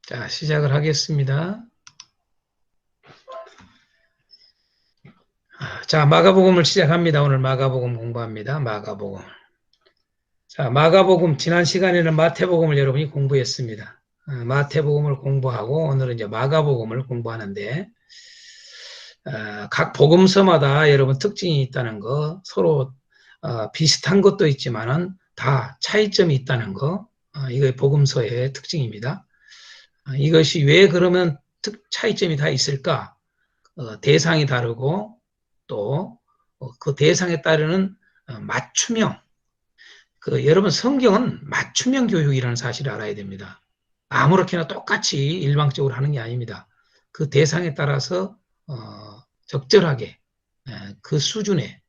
자, 시작을 하겠습니다. 자, 마가복음을 시작합니다. 오늘 마가복음 공부합니다. 마가복음. 자, 마가복음, 지난 시간에는 마태복음을 여러분이 공부했습니다. 마태복음을 공부하고 오늘은 이제 마가복음을 공부하는데, 각 복음서마다 여러분 특징이 있다는 거, 서로 비슷한 것도 있지만은 다 차이점이 있다는 거, 이거 복음서의 특징입니다. 이것이 왜 그러면 차이점이 다 있을까? 대상이 다르고 또 그 대상에 따르는 맞춤형, 여러분 성경은 맞춤형 교육이라는 사실을 알아야 됩니다. 아무렇게나 똑같이 일방적으로 하는 게 아닙니다. 그 대상에 따라서 적절하게 그 수준에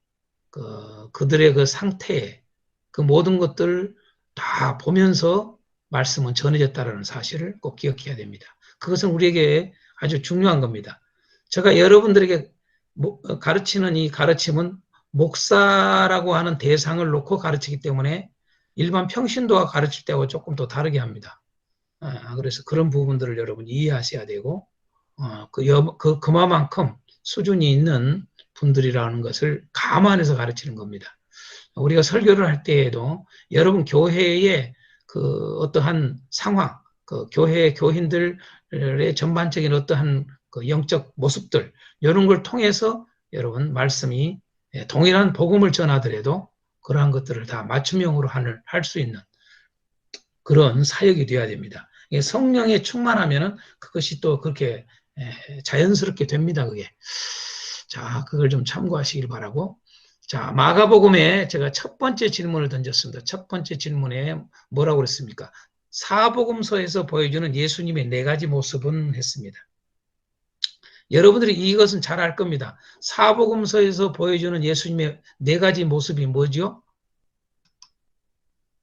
그들의 그 상태에 그 모든 것들을 다 보면서 말씀은 전해졌다는 사실을 꼭 기억해야 됩니다. 그것은 우리에게 아주 중요한 겁니다. 제가 여러분들에게 가르치는 이 가르침은 목사라고 하는 대상을 놓고 가르치기 때문에 일반 평신도가 가르칠 때하고 조금 더 다르게 합니다. 그래서 그런 부분들을 여러분 이해하셔야 되고 그만큼 수준이 있는 분들이라는 것을 감안해서 가르치는 겁니다. 우리가 설교를 할 때에도 여러분 교회의 그 어떠한 상황, 그 교회 교인들의 전반적인 어떠한 그 영적 모습들 이런 걸 통해서 여러분 말씀이 동일한 복음을 전하더라도 그러한 것들을 다 맞춤형으로 할 수 있는 그런 사역이 되어야 됩니다. 성령에 충만하면은 그것이 또 그렇게 자연스럽게 됩니다. 그게. 자, 그걸 좀 참고하시길 바라고. 자, 마가복음에 제가 첫 번째 질문을 던졌습니다. 첫 번째 질문에 뭐라고 그랬습니까? 사복음서에서 보여주는 예수님의 네 가지 모습은 했습니다. 여러분들이 이것은 잘 알 겁니다. 사복음서에서 보여주는 예수님의 네 가지 모습이 뭐죠?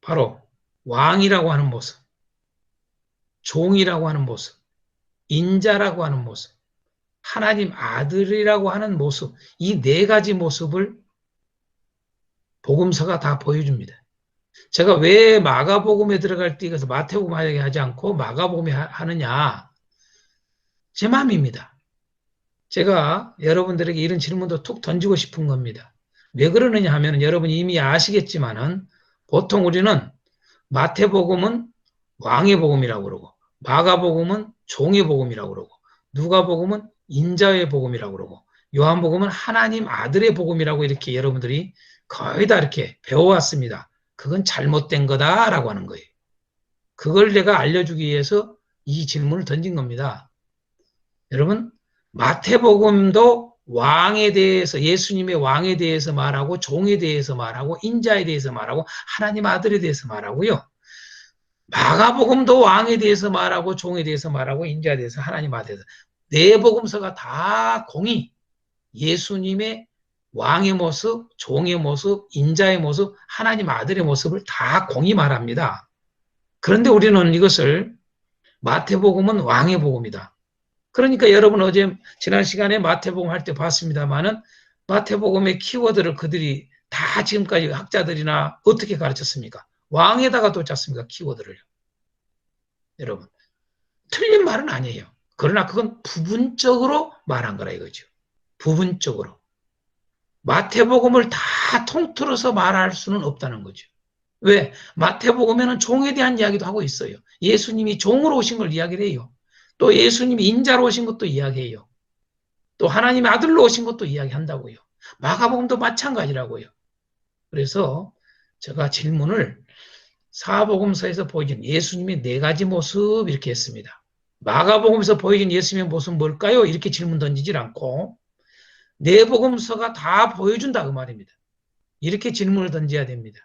바로 왕이라고 하는 모습, 종이라고 하는 모습, 인자라고 하는 모습, 하나님 아들이라고 하는 모습, 이 네 가지 모습을 복음서가 다 보여줍니다. 제가 왜 마가복음에 들어갈 때 이것을 마태복음에 하지 않고 마가복음에 하느냐? 제 마음입니다. 제가 여러분들에게 이런 질문도 툭 던지고 싶은 겁니다. 왜 그러느냐 하면 여러분이 이미 아시겠지만은 보통 우리는 마태복음은 왕의 복음이라고 그러고 마가복음은 종의 복음이라고 그러고 누가복음은 인자의 복음이라고 그러고 요한복음은 하나님 아들의 복음이라고 이렇게 여러분들이 거의 다 이렇게 배워왔습니다. 그건 잘못된 거다라고 하는 거예요. 그걸 내가 알려주기 위해서 이 질문을 던진 겁니다. 여러분 마태복음도 왕에 대해서 예수님의 왕에 대해서 말하고 종에 대해서 말하고 인자에 대해서 말하고 하나님 아들에 대해서 말하고요. 마가복음도 왕에 대해서 말하고 종에 대해서 말하고 인자에 대해서 하나님 아들에 대해서 네 복음서가 다 공이 예수님의 왕의 모습, 종의 모습, 인자의 모습, 하나님 아들의 모습을 다 공이 말합니다. 그런데 우리는 이것을 마태복음은 왕의 복음이다. 그러니까 여러분 어제 지난 시간에 마태복음 할 때 봤습니다만은 마태복음의 키워드를 그들이 다 지금까지 학자들이나 어떻게 가르쳤습니까? 왕에다가 뒀잖습니까? 키워드를. 여러분 틀린 말은 아니에요. 그러나 그건 부분적으로 말한 거라 이거죠. 부분적으로. 마태복음을 다 통틀어서 말할 수는 없다는 거죠. 왜? 마태복음에는 종에 대한 이야기도 하고 있어요. 예수님이 종으로 오신 걸 이야기를 해요. 또 예수님이 인자로 오신 것도 이야기해요. 또 하나님의 아들로 오신 것도 이야기한다고요. 마가복음도 마찬가지라고요. 그래서 제가 질문을 사복음서에서 보여준 예수님의 네 가지 모습 이렇게 했습니다. 마가복음에서 보여준 예수님의 모습은 뭘까요? 이렇게 질문 던지질 않고 네 복음서가 다 보여준다 그 말입니다. 이렇게 질문을 던져야 됩니다.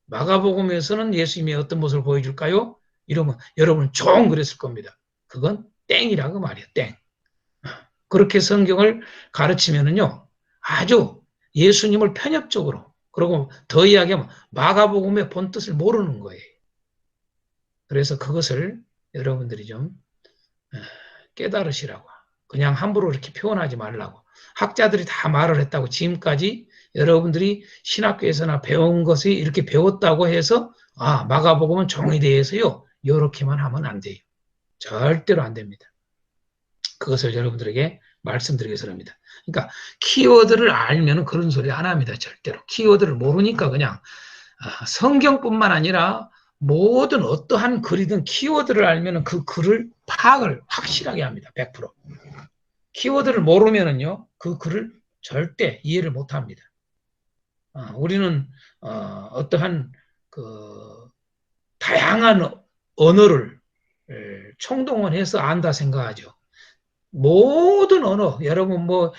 마가복음에서는 예수님의 어떤 모습을 보여줄까요? 이러면 여러분 종 그랬을 겁니다. 그건 땡이라고 말이에요. 땡. 그렇게 성경을 가르치면은요 아주 예수님을 편협적으로 그리고 더 이야기하면 마가복음의 본 뜻을 모르는 거예요. 그래서 그것을 여러분들이 좀 깨달으시라고. 그냥 함부로 이렇게 표현하지 말라고. 학자들이 다 말을 했다고 지금까지 여러분들이 신학교에서나 배운 것이 이렇게 배웠다고 해서 마가복음은 종에 대해서요. 이렇게만 하면 안 돼요. 절대로 안 됩니다. 그것을 여러분들에게 말씀드리기 위해서 합니다. 그러니까 키워드를 알면 그런 소리 안 합니다. 절대로. 키워드를 모르니까 그냥 성경뿐만 아니라 모든 어떠한 글이든 키워드를 알면 그 글을 파악을 확실하게 합니다. 100%. 키워드를 모르면은요, 그 글을 절대 이해를 못 합니다. 우리는 어떠한 그 다양한 언어를 총동원해서 안다 생각하죠. 모든 언어, 여러분 뭐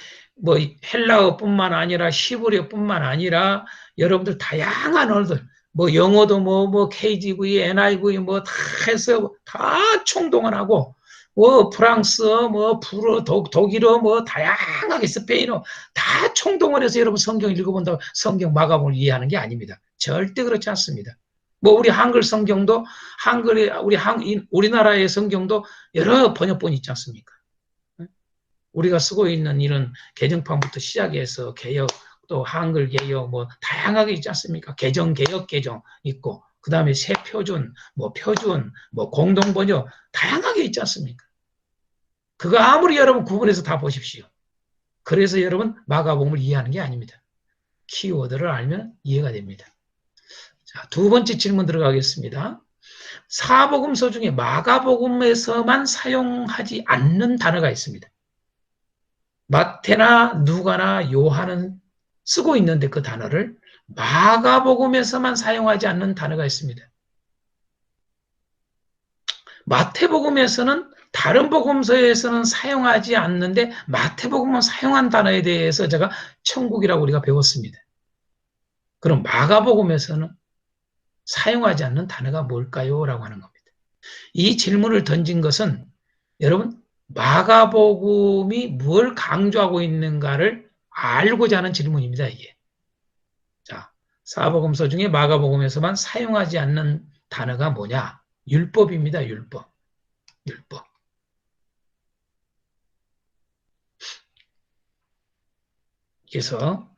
헬라어뿐만 아니라 히브리어뿐만 아니라 여러분들 다양한 언어들, 뭐 영어도 뭐 KGV, NIV 뭐 다 해서 다 총동원하고 뭐 프랑스어, 뭐 불어, 독일어, 뭐 다양하게 스페인어 다 총동원해서 여러분 성경 읽어본다고 성경 마감을 이해하는 게 아닙니다. 절대 그렇지 않습니다. 뭐 우리 한글 성경도 한글에 우리나라의 성경도 여러 번역본이 있지 않습니까? 우리가 쓰고 있는 이런 개정판부터 시작해서 개역, 또 한글 개역, 뭐 다양하게 있지 않습니까? 개정, 개역, 개정 있고, 그 다음에 새 표준, 뭐 공동 번역 다양하게 있지 않습니까? 그거 아무리 여러분 구분해서 다 보십시오. 그래서 여러분 마가복음을 이해하는 게 아닙니다. 키워드를 알면 이해가 됩니다. 자, 두 번째 질문 들어가겠습니다. 사복음서 중에 마가복음에서만 사용하지 않는 단어가 있습니다. 마태나 누가나 요한은 쓰고 있는데 그 단어를 마가복음에서만 사용하지 않는 단어가 있습니다. 마태복음에서는 다른 복음서에서는 사용하지 않는데 마태복음은 사용한 단어에 대해서 제가 천국이라고 우리가 배웠습니다. 그럼 마가복음에서는 사용하지 않는 단어가 뭘까요? 라고 하는 겁니다. 이 질문을 던진 것은 여러분 마가복음이 뭘 강조하고 있는가를 알고자 하는 질문입니다. 이게. 자, 사복음서 중에 마가복음에서만 사용하지 않는 단어가 뭐냐? 율법입니다. 율법. 율법. 그래서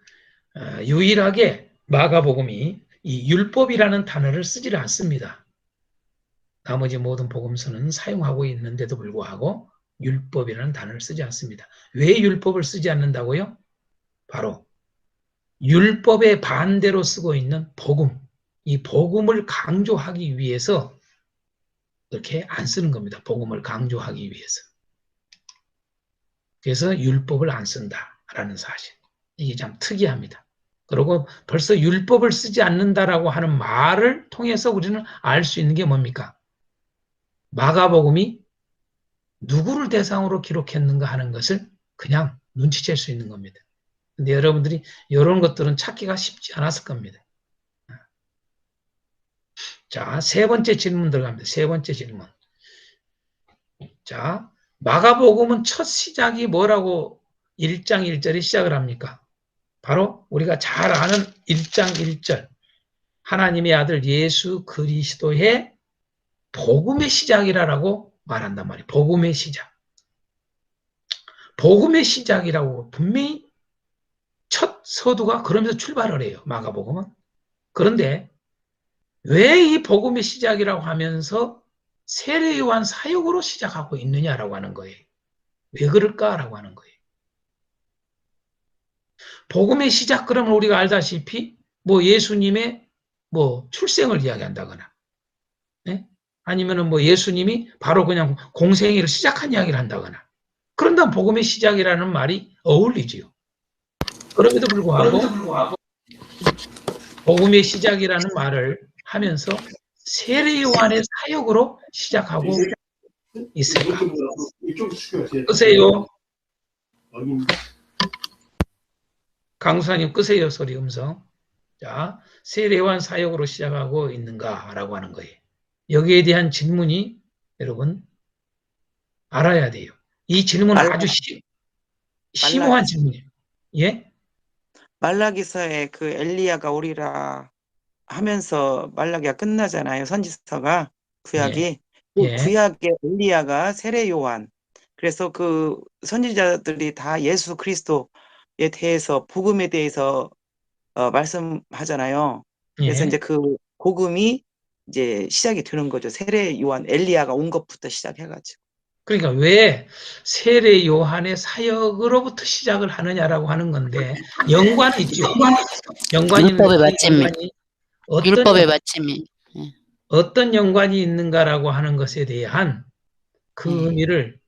유일하게 마가복음이 이 율법이라는 단어를 쓰지를 않습니다. 나머지 모든 복음서는 사용하고 있는데도 불구하고 율법이라는 단어를 쓰지 않습니다. 왜 율법을 쓰지 않는다고요? 바로 율법의 반대로 쓰고 있는 복음, 이 복음을 강조하기 위해서 이렇게 안 쓰는 겁니다. 복음을 강조하기 위해서. 그래서 율법을 안 쓴다라는 사실. 이게 참 특이합니다. 그리고 벌써 율법을 쓰지 않는다라고 하는 말을 통해서 우리는 알 수 있는 게 뭡니까? 마가복음이 누구를 대상으로 기록했는가 하는 것을 그냥 눈치챌 수 있는 겁니다. 근데 여러분들이 이런 것들은 찾기가 쉽지 않았을 겁니다. 자, 세 번째 질문 들어갑니다. 세 번째 질문. 자, 마가복음은 첫 시작이 뭐라고 1장 1절에 시작을 합니까? 바로 우리가 잘 아는 1장 1절. 하나님의 아들 예수 그리스도의 복음의 시작이라고 말한단 말이에요. 복음의 시작. 복음의 시작이라고 분명히 첫 서두가 그러면서 출발을 해요. 마가복음은. 그런데 왜 이 복음의 시작이라고 하면서 세례 요한 사역으로 시작하고 있느냐라고 하는 거예요. 왜 그럴까라고 하는 거예요. 복음의 시작 그러면 우리가 알다시피 뭐 예수님의 뭐 출생을 이야기한다거나, 네? 아니면은 뭐 예수님이 바로 그냥 공생애를 시작한 이야기를 한다거나. 그런다면 복음의 시작이라는 말이 어울리지요. 그럼에도 불구하고 복음의 시작이라는 말을 하면서 세례 요한의 사역으로 시작하고 있을까? 끄세요. 강수사님 끄세요. 소리 음성. 자, 세례 요한 사역으로 시작하고 있는가라고 하는 거예요. 여기에 대한 질문이 여러분 알아야 돼요. 이 질문은 아주 심오한 질문이에요. 예? 말라기서에 그 엘리야가 오리라 하면서 말라기가 끝나잖아요. 선지서가 구약이. 예. 그 예. 구약의 엘리야가 세례 요한. 그래서 그 선지자들이 다 예수 그리스도에 대해서 복음에 대해서 말씀하잖아요. 그래서 예. 이제 그 복음이 이제 시작이 되는 거죠. 세례 요한 엘리야가 온 것부터 시작해가지고. 그러니까 왜 세례 요한의 사역으로부터 시작을 하느냐라고 하는 건데 연관이 있죠. 연관이 있는데 율법의 그 마침이, 연관이 어떤 율법의 마침이. 예, 어떤 연관이 있는가라고 하는 것에 대한 그 예. 의미를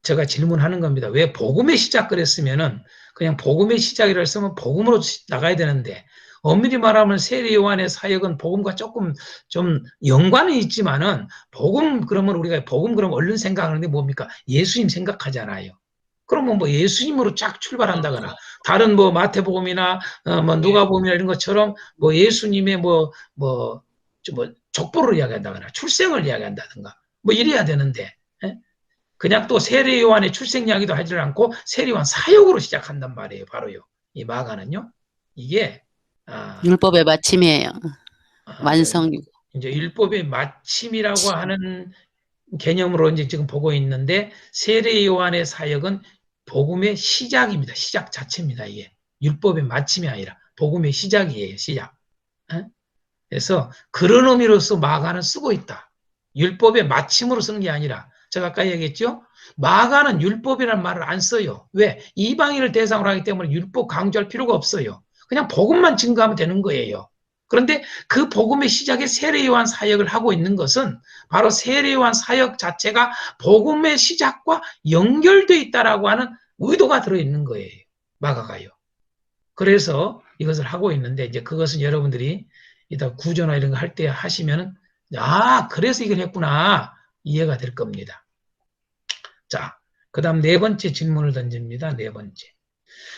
제가 질문하는 겁니다. 왜 복음의 시작 그랬으면은 그냥 복음의 시작이라 했으면 복음으로 나가야 되는데 엄밀히 말하면 세례 요한의 사역은 복음과 조금 좀 연관은 있지만은 복음 그러면 우리가 복음 그러면 얼른 생각하는데 뭡니까? 예수님 생각하잖아요. 그러면 뭐 예수님으로 쫙 출발한다거나 다른 뭐 마태복음이나 뭐 누가복음이나 이런 것처럼 뭐 예수님의 뭐 족보를 이야기한다거나 출생을 이야기한다든가 뭐 이래야 되는데 예? 그냥 또 세례 요한의 출생 이야기도 하지를 않고 세례 요한 사역으로 시작한단 말이에요. 바로요. 이 마가는요. 이게 아, 율법의 마침이에요. 저 완성. 이제 율법의 마침이라고 하는 개념으로 이제 지금 보고 있는데 세례 요한의 사역은 복음의 시작입니다. 시작 자체입니다. 이게 율법의 마침이 아니라 복음의 시작이에요. 시작. 에? 그래서 그런 의미로서 마가는 쓰고 있다. 율법의 마침으로 쓰는 게 아니라 제가 아까 얘기했죠. 마가는 율법이라는 말을 안 써요. 왜? 이방인을 대상으로 하기 때문에 율법 강조할 필요가 없어요. 그냥 복음만 증거하면 되는 거예요. 그런데 그 복음의 시작에 세례요한 사역을 하고 있는 것은 바로 세례요한 사역 자체가 복음의 시작과 연결되어 있다라고 하는 의도가 들어있는 거예요. 마가가요. 그래서 이것을 하고 있는데 이제 그것은 여러분들이 이따 구조나 이런 거 할 때 하시면은 그래서 이걸 했구나 이해가 될 겁니다. 자, 그다음 네 번째 질문을 던집니다. 네 번째.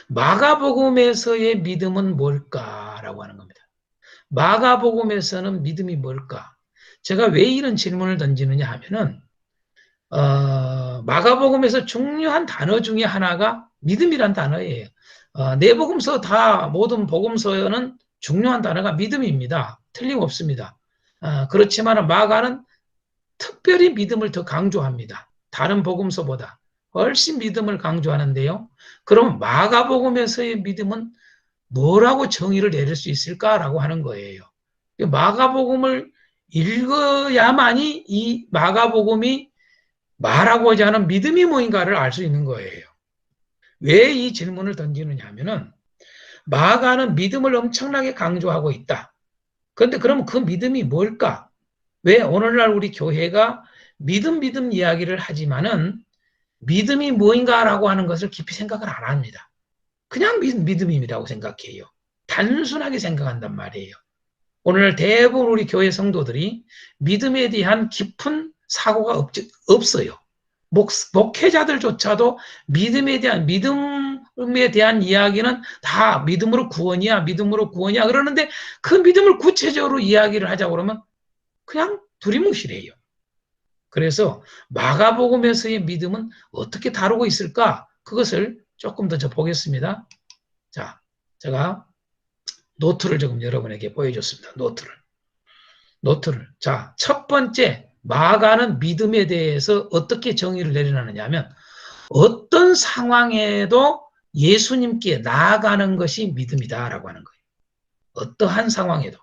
마가복음에서의 믿음은 뭘까라고 하는 겁니다. 마가복음에서는 믿음이 뭘까? 제가 왜 이런 질문을 던지느냐 하면은 마가복음에서 중요한 단어 중에 하나가 믿음이란 단어예요. 네 복음서 다 모든 복음서는 중요한 단어가 믿음입니다. 틀림없습니다. 그렇지만 마가는 특별히 믿음을 더 강조합니다. 다른 복음서보다 훨씬 믿음을 강조하는데요. 그럼 마가복음에서의 믿음은 뭐라고 정의를 내릴 수 있을까라고 하는 거예요. 마가복음을 읽어야만이 이 마가복음이 말하고자 하는 믿음이 뭐인가를 알 수 있는 거예요. 왜 이 질문을 던지느냐 하면은 마가는 믿음을 엄청나게 강조하고 있다. 그런데 그러면 그 믿음이 뭘까? 왜 오늘날 우리 교회가 믿음 이야기를 하지만은 믿음이 뭐인가라고 하는 것을 깊이 생각을 안 합니다. 그냥 믿음이라고 생각해요. 단순하게 생각한단 말이에요. 오늘 대부분 우리 교회 성도들이 믿음에 대한 깊은 사고가 없어요. 목회자들조차도 믿음에 대한 이야기는 다 믿음으로 구원이야 그러는데 그 믿음을 구체적으로 이야기를 하자고 그러면 그냥 두리뭉실해요. 그래서 마가복음에서의 믿음은 어떻게 다루고 있을까? 그것을 조금 더 보겠습니다. 자, 제가 노트를 조금 여러분에게 보여줬습니다. 노트를. 자, 첫 번째, 마가는 믿음에 대해서 어떻게 정의를 내려놨느냐 하면 어떤 상황에도 예수님께 나아가는 것이 믿음이다라고 하는 거예요. 어떠한 상황에도.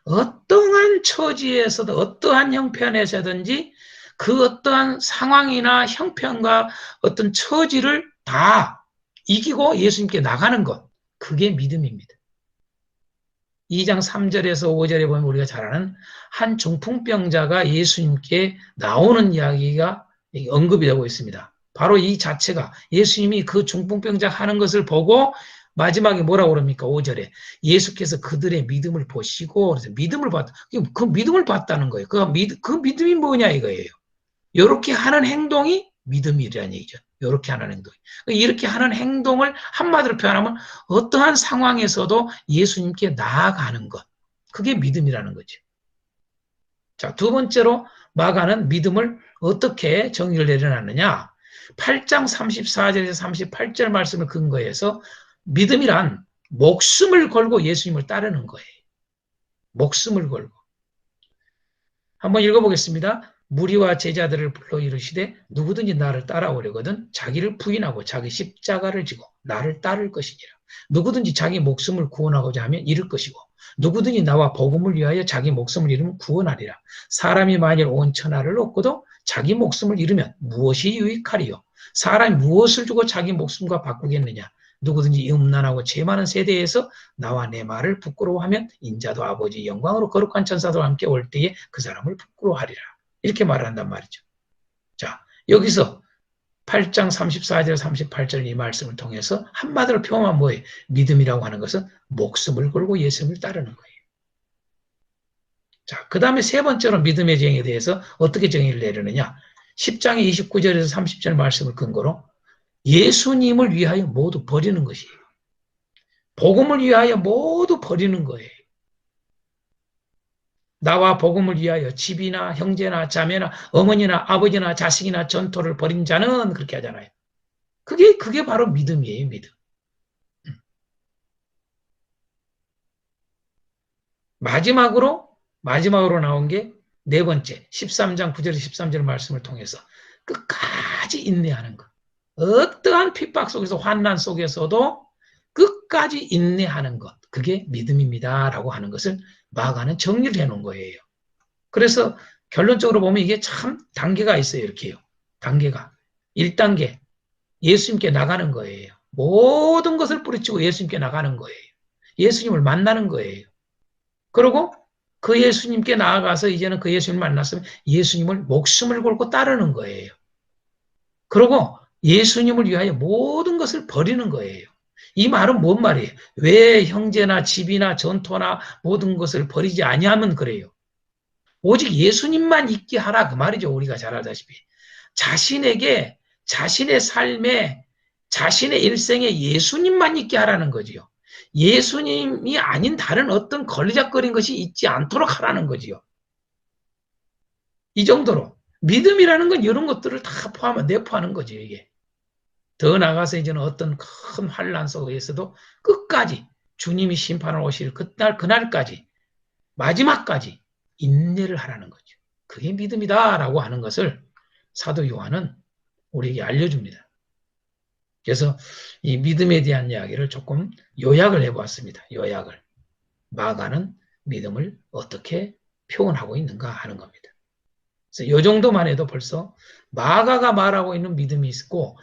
어떠한 처지에서도 어떠한 형편에서든지 그 어떠한 상황이나 형편과 어떤 처지를 다 이기고 예수님께 나가는 것. 그게 믿음입니다. 2장 3절에서 5절에 보면 우리가 잘 아는 한 중풍병자가 예수님께 나오는 이야기가 언급이 되고 있습니다. 바로 이 자체가 예수님이 그 중풍병자 하는 것을 보고 마지막에 뭐라고 그럽니까? 5절에 예수께서 그들의 믿음을 보시고 그래서 믿음을 봤다. 그 믿음을 봤다는 거예요. 그 믿음이 뭐냐 이거예요. 이렇게 하는 행동이 믿음이라는 얘기죠. 이렇게 하는 행동. 이렇게 하는 행동을 한마디로 표현하면 어떠한 상황에서도 예수님께 나아가는 것. 그게 믿음이라는 거죠. 자, 두 번째로 마가는 믿음을 어떻게 정의를 내려놨느냐. 8장 34절에서 38절 말씀을 근거해서 믿음이란 목숨을 걸고 예수님을 따르는 거예요. 목숨을 걸고. 한번 읽어보겠습니다. 무리와 제자들을 불러 이르시되 누구든지 나를 따라오려거든 자기를 부인하고 자기 십자가를 지고 나를 따를 것이니라. 누구든지 자기 목숨을 구원하고자 하면 잃을 것이고 누구든지 나와 복음을 위하여 자기 목숨을 잃으면 구원하리라. 사람이 만일 온 천하를 얻고도 자기 목숨을 잃으면 무엇이 유익하리요? 사람이 무엇을 주고 자기 목숨과 바꾸겠느냐? 누구든지 이 음란하고 죄 많은 세대에서 나와 내 말을 부끄러워하면 인자도 아버지 영광으로 거룩한 천사들과 함께 올 때에 그 사람을 부끄러워하리라. 이렇게 말한단 말이죠. 자, 여기서 8장 34절 38절 이 말씀을 통해서 한마디로 표현하면 뭐예요? 믿음이라고 하는 것은 목숨을 걸고 예수님을 따르는 거예요. 자, 그 다음에 세 번째로 믿음의 정의에 대해서 어떻게 정의를 내리느냐? 10장의 29절에서 30절 말씀을 근거로 예수님을 위하여 모두 버리는 것이에요. 복음을 위하여 모두 버리는 거예요. 나와 복음을 위하여 집이나 형제나 자매나 어머니나 아버지나 자식이나 전토를 벌인 자는 그렇게 하잖아요. 그게 바로 믿음이에요, 믿음. 마지막으로 나온 게 네 번째, 13장 9절에서 13절 말씀을 통해서 끝까지 인내하는 것. 어떠한 핍박 속에서 환난 속에서도 끝까지 인내하는 것. 그게 믿음입니다라고 하는 것을 마가는 정리를 해놓은 거예요. 그래서 결론적으로 보면 이게 참 단계가 있어요. 이렇게요. 단계가. 1단계 예수님께 나가는 거예요. 모든 것을 뿌리치고 예수님께 나가는 거예요. 예수님을 만나는 거예요. 그리고 그 예수님께 나아가서 이제는 그 예수님을 만났으면 예수님을 목숨을 걸고 따르는 거예요. 그리고 예수님을 위하여 모든 것을 버리는 거예요. 이 말은 뭔 말이에요? 왜 형제나 집이나 전토나 모든 것을 버리지 아니하면 그래요. 오직 예수님만 있게 하라 그 말이죠. 우리가 잘 알다시피. 자신에게 자신의 삶에 자신의 일생에 예수님만 있게 하라는 거지요. 예수님이 아닌 다른 어떤 걸리적거린 것이 있지 않도록 하라는 거지요. 이 정도로 믿음이라는 건 이런 것들을 다 내포하는 거죠. 이게. 더 나아가서 이제는 어떤 큰 환난 속에서도 끝까지 주님이 심판을 오실 그날까지 마지막까지 인내를 하라는 거죠. 그게 믿음이다라고 하는 것을 사도 요한은 우리에게 알려줍니다. 그래서 이 믿음에 대한 이야기를 조금 요약을 해보았습니다. 요약을. 마가는 믿음을 어떻게 표현하고 있는가 하는 겁니다. 그래서 이 정도만 해도 벌써 마가가 말하고 있는 믿음이 있고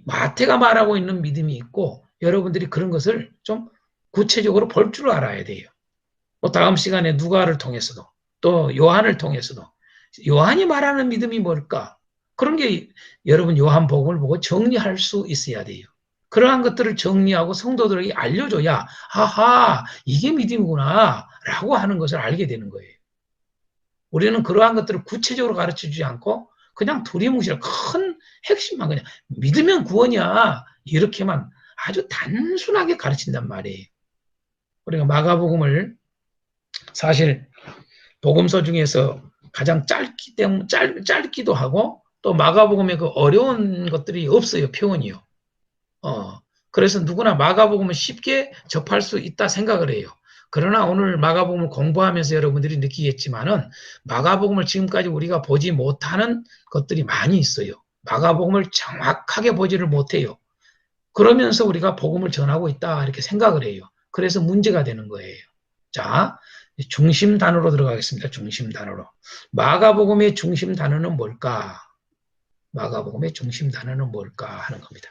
마태가 말하고 있는 믿음이 있고 여러분들이 그런 것을 좀 구체적으로 볼 줄 알아야 돼요. 다음 시간에 누가를 통해서도 또 요한을 통해서도 요한이 말하는 믿음이 뭘까? 그런 게 여러분 요한복음을 보고 정리할 수 있어야 돼요. 그러한 것들을 정리하고 성도들에게 알려줘야 하하 이게 믿음이구나 라고 하는 것을 알게 되는 거예요. 우리는 그러한 것들을 구체적으로 가르쳐주지 않고 그냥 두리뭉실 큰 핵심만 그냥 믿으면 구원이야 이렇게만 아주 단순하게 가르친단 말이에요. 우리가 마가복음을 사실 복음서 중에서 가장 짧기도 하고 또 마가복음에 그 어려운 것들이 없어요. 표현이요. 그래서 누구나 마가복음을 쉽게 접할 수 있다 생각을 해요. 그러나 오늘 마가복음을 공부하면서 여러분들이 느끼겠지만은 마가복음을 지금까지 우리가 보지 못하는 것들이 많이 있어요. 마가복음을 정확하게 보지를 못해요. 그러면서 우리가 복음을 전하고 있다 이렇게 생각을 해요. 그래서 문제가 되는 거예요. 자, 중심 단어로 들어가겠습니다. 중심 단어로. 마가복음의 중심 단어는 뭘까? 마가복음의 중심 단어는 뭘까 하는 겁니다.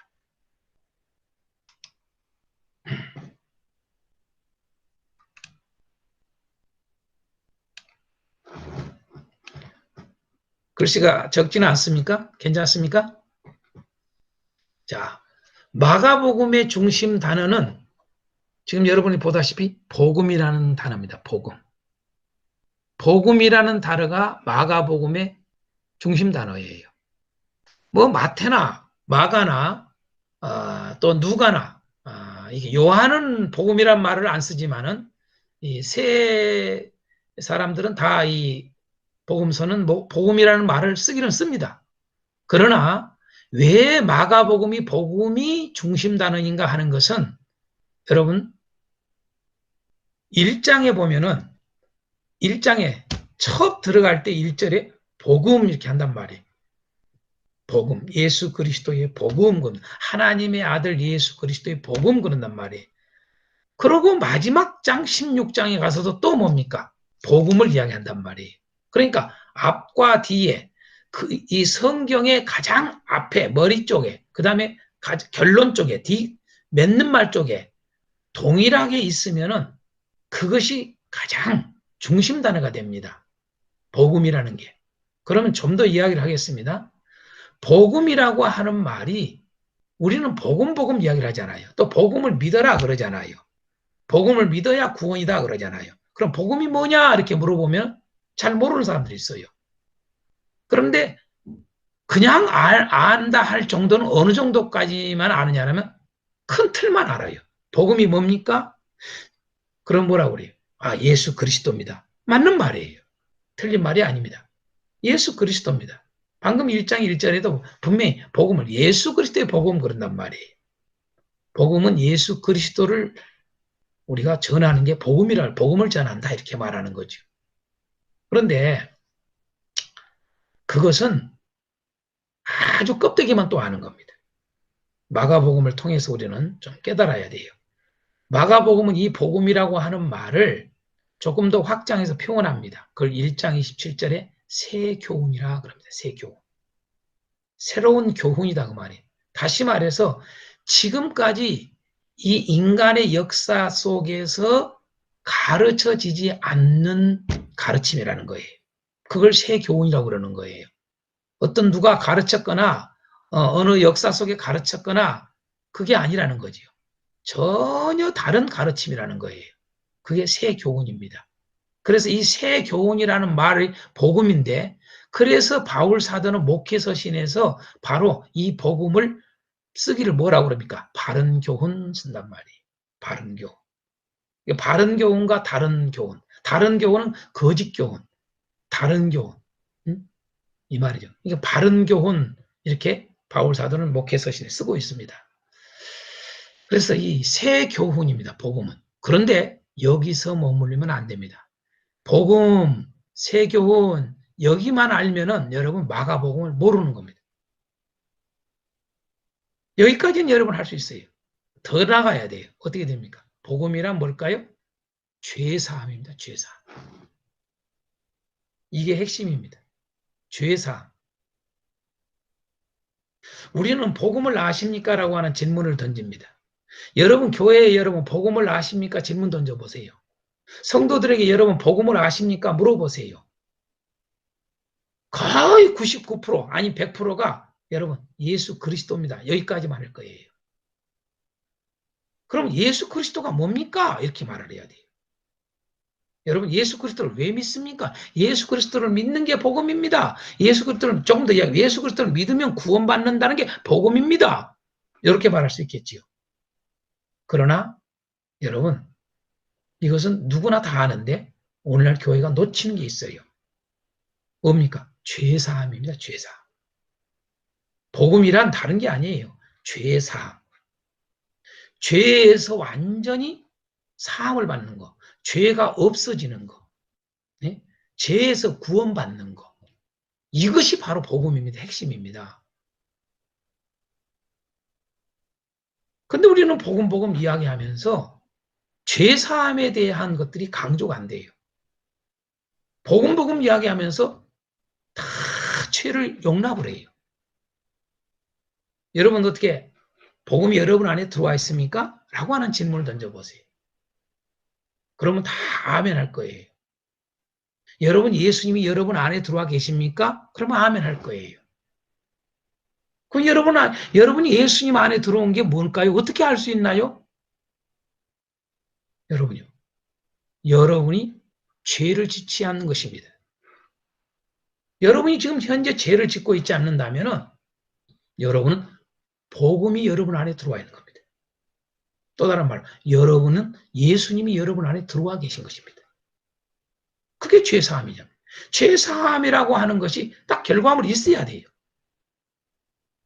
글씨가 적지는 않습니까? 괜찮습니까? 자, 마가복음의 중심 단어는 지금 여러분이 보다시피 복음이라는 단어입니다. 복음. 복음이라는 단어가 마가복음의 중심 단어예요. 뭐 마태나 마가나 또 누가나 이게 요한은 복음이란 말을 안 쓰지만은 이 세 사람들은 다 이 복음서는 뭐 복음이라는 말을 쓰기는 씁니다. 그러나 왜 마가복음이 복음이 중심 단어인가 하는 것은 여러분 1장에 보면은 1장에 첫 들어갈 때 1절에 복음 이렇게 한단 말이에요. 복음, 예수 그리스도의 복음, 하나님의 아들 예수 그리스도의 복음 그런단 말이에요. 그러고 마지막 장 16장에 가서도 또 뭡니까? 복음을 이야기한단 말이에요. 그러니까 앞과 뒤에 이 성경의 가장 앞에 머리 쪽에 그다음에 결론 쪽에 맺는 말 쪽에 동일하게 있으면은 그것이 가장 중심 단어가 됩니다. 복음이라는 게. 그러면 좀 더 이야기를 하겠습니다. 복음이라고 하는 말이 우리는 복음 이야기를 하잖아요. 또 복음을 믿어라 그러잖아요. 복음을 믿어야 구원이다 그러잖아요. 그럼 복음이 뭐냐 이렇게 물어보면 잘 모르는 사람들이 있어요. 그런데 그냥 안다 할 정도는 어느 정도까지만 아느냐면 큰 틀만 알아요. 복음이 뭡니까? 그럼 뭐라고 그래요? 아, 예수 그리스도입니다. 맞는 말이에요. 틀린 말이 아닙니다. 예수 그리스도입니다. 방금 1장 1절에도 분명히 복음을 예수 그리스도의 복음 그런단 말이에요. 복음은 예수 그리스도를 우리가 전하는 게 복음을 전한다 이렇게 말하는 거죠. 그런데 그것은 아주 껍데기만 또 아는 겁니다. 마가복음을 통해서 우리는 좀 깨달아야 돼요. 마가복음은 이 복음이라고 하는 말을 조금 더 확장해서 표현합니다. 그걸 1장 27절에 새 교훈이라 그럽니다. 새 교훈. 새로운 교훈이다 그 말이에요. 다시 말해서 지금까지 이 인간의 역사 속에서 가르쳐지지 않는 가르침이라는 거예요. 그걸 새 교훈이라고 그러는 거예요. 어떤 누가 가르쳤거나 어느 역사 속에 가르쳤거나 그게 아니라는 거죠. 전혀 다른 가르침이라는 거예요. 그게 새 교훈입니다. 그래서 이 새 교훈이라는 말이 복음인데 그래서 바울 사도는 목회서신에서 바로 이 복음을 쓰기를 뭐라고 그럽니까? 바른 교훈 쓴단 말이에요. 바른 교훈. 바른 교훈과 다른 교훈. 다른 교훈은 거짓 교훈. 다른 교훈. 이 말이죠. 이게 바른 교훈 이렇게 바울 사도는 목회서신에 쓰고 있습니다. 그래서 이 새 교훈입니다. 복음은. 그런데 여기서 머물리면 안 됩니다. 복음, 새 교훈 여기만 알면은 여러분 마가복음을 모르는 겁니다. 여기까지는 여러분 할 수 있어요. 더 나가야 돼요. 어떻게 됩니까? 복음이란 뭘까요? 죄사함입니다. 죄사함. 이게 핵심입니다. 죄사함. 우리는 복음을 아십니까? 라고 하는 질문을 던집니다. 여러분 교회에 여러분 복음을 아십니까? 질문 던져보세요. 성도들에게 여러분 복음을 아십니까? 물어보세요. 거의 99% 아니 100%가 여러분 예수 그리스도입니다. 여기까지만 할 거예요. 그럼 예수 그리스도가 뭡니까? 이렇게 말을 해야 돼요. 여러분 예수 그리스도를 왜 믿습니까? 예수 그리스도를 믿는 게 복음입니다. 예수 그리스도를 조금 더 이야기 예수 그리스도를 믿으면 구원받는다는 게 복음입니다. 이렇게 말할 수 있겠지요. 그러나 여러분 이것은 누구나 다 아는데 오늘날 교회가 놓치는 게 있어요. 뭡니까? 죄사함입니다. 죄사함. 복음이란 다른 게 아니에요. 죄사함. 죄에서 완전히 사함을 받는 거. 죄가 없어지는 거. 네? 죄에서 구원받는 거. 이것이 바로 복음입니다. 핵심입니다. 근데 우리는 복음 이야기하면서 죄사함에 대한 것들이 강조가 안 돼요. 복음 이야기하면서 다 죄를 용납을 해요. 여러분 어떻게 복음이 여러분 안에 들어와 있습니까? 라고 하는 질문을 던져보세요. 그러면 다 아멘 할 거예요. 여러분 예수님이 여러분 안에 들어와 계십니까? 그러면 아멘 할 거예요. 그 여러분이 예수님 안에 들어온 게 뭘까요? 어떻게 알 수 있나요? 여러분요. 여러분이 죄를 짓지 않는 것입니다. 여러분이 지금 현재 죄를 짓고 있지 않는다면 여러분은 복음이 여러분 안에 들어와 있는 겁니다. 또 다른 말로 여러분은 예수님이 여러분 안에 들어와 계신 것입니다. 그게 죄사함이죠. 죄사함이라고 하는 것이 딱 결과물이 있어야 돼요.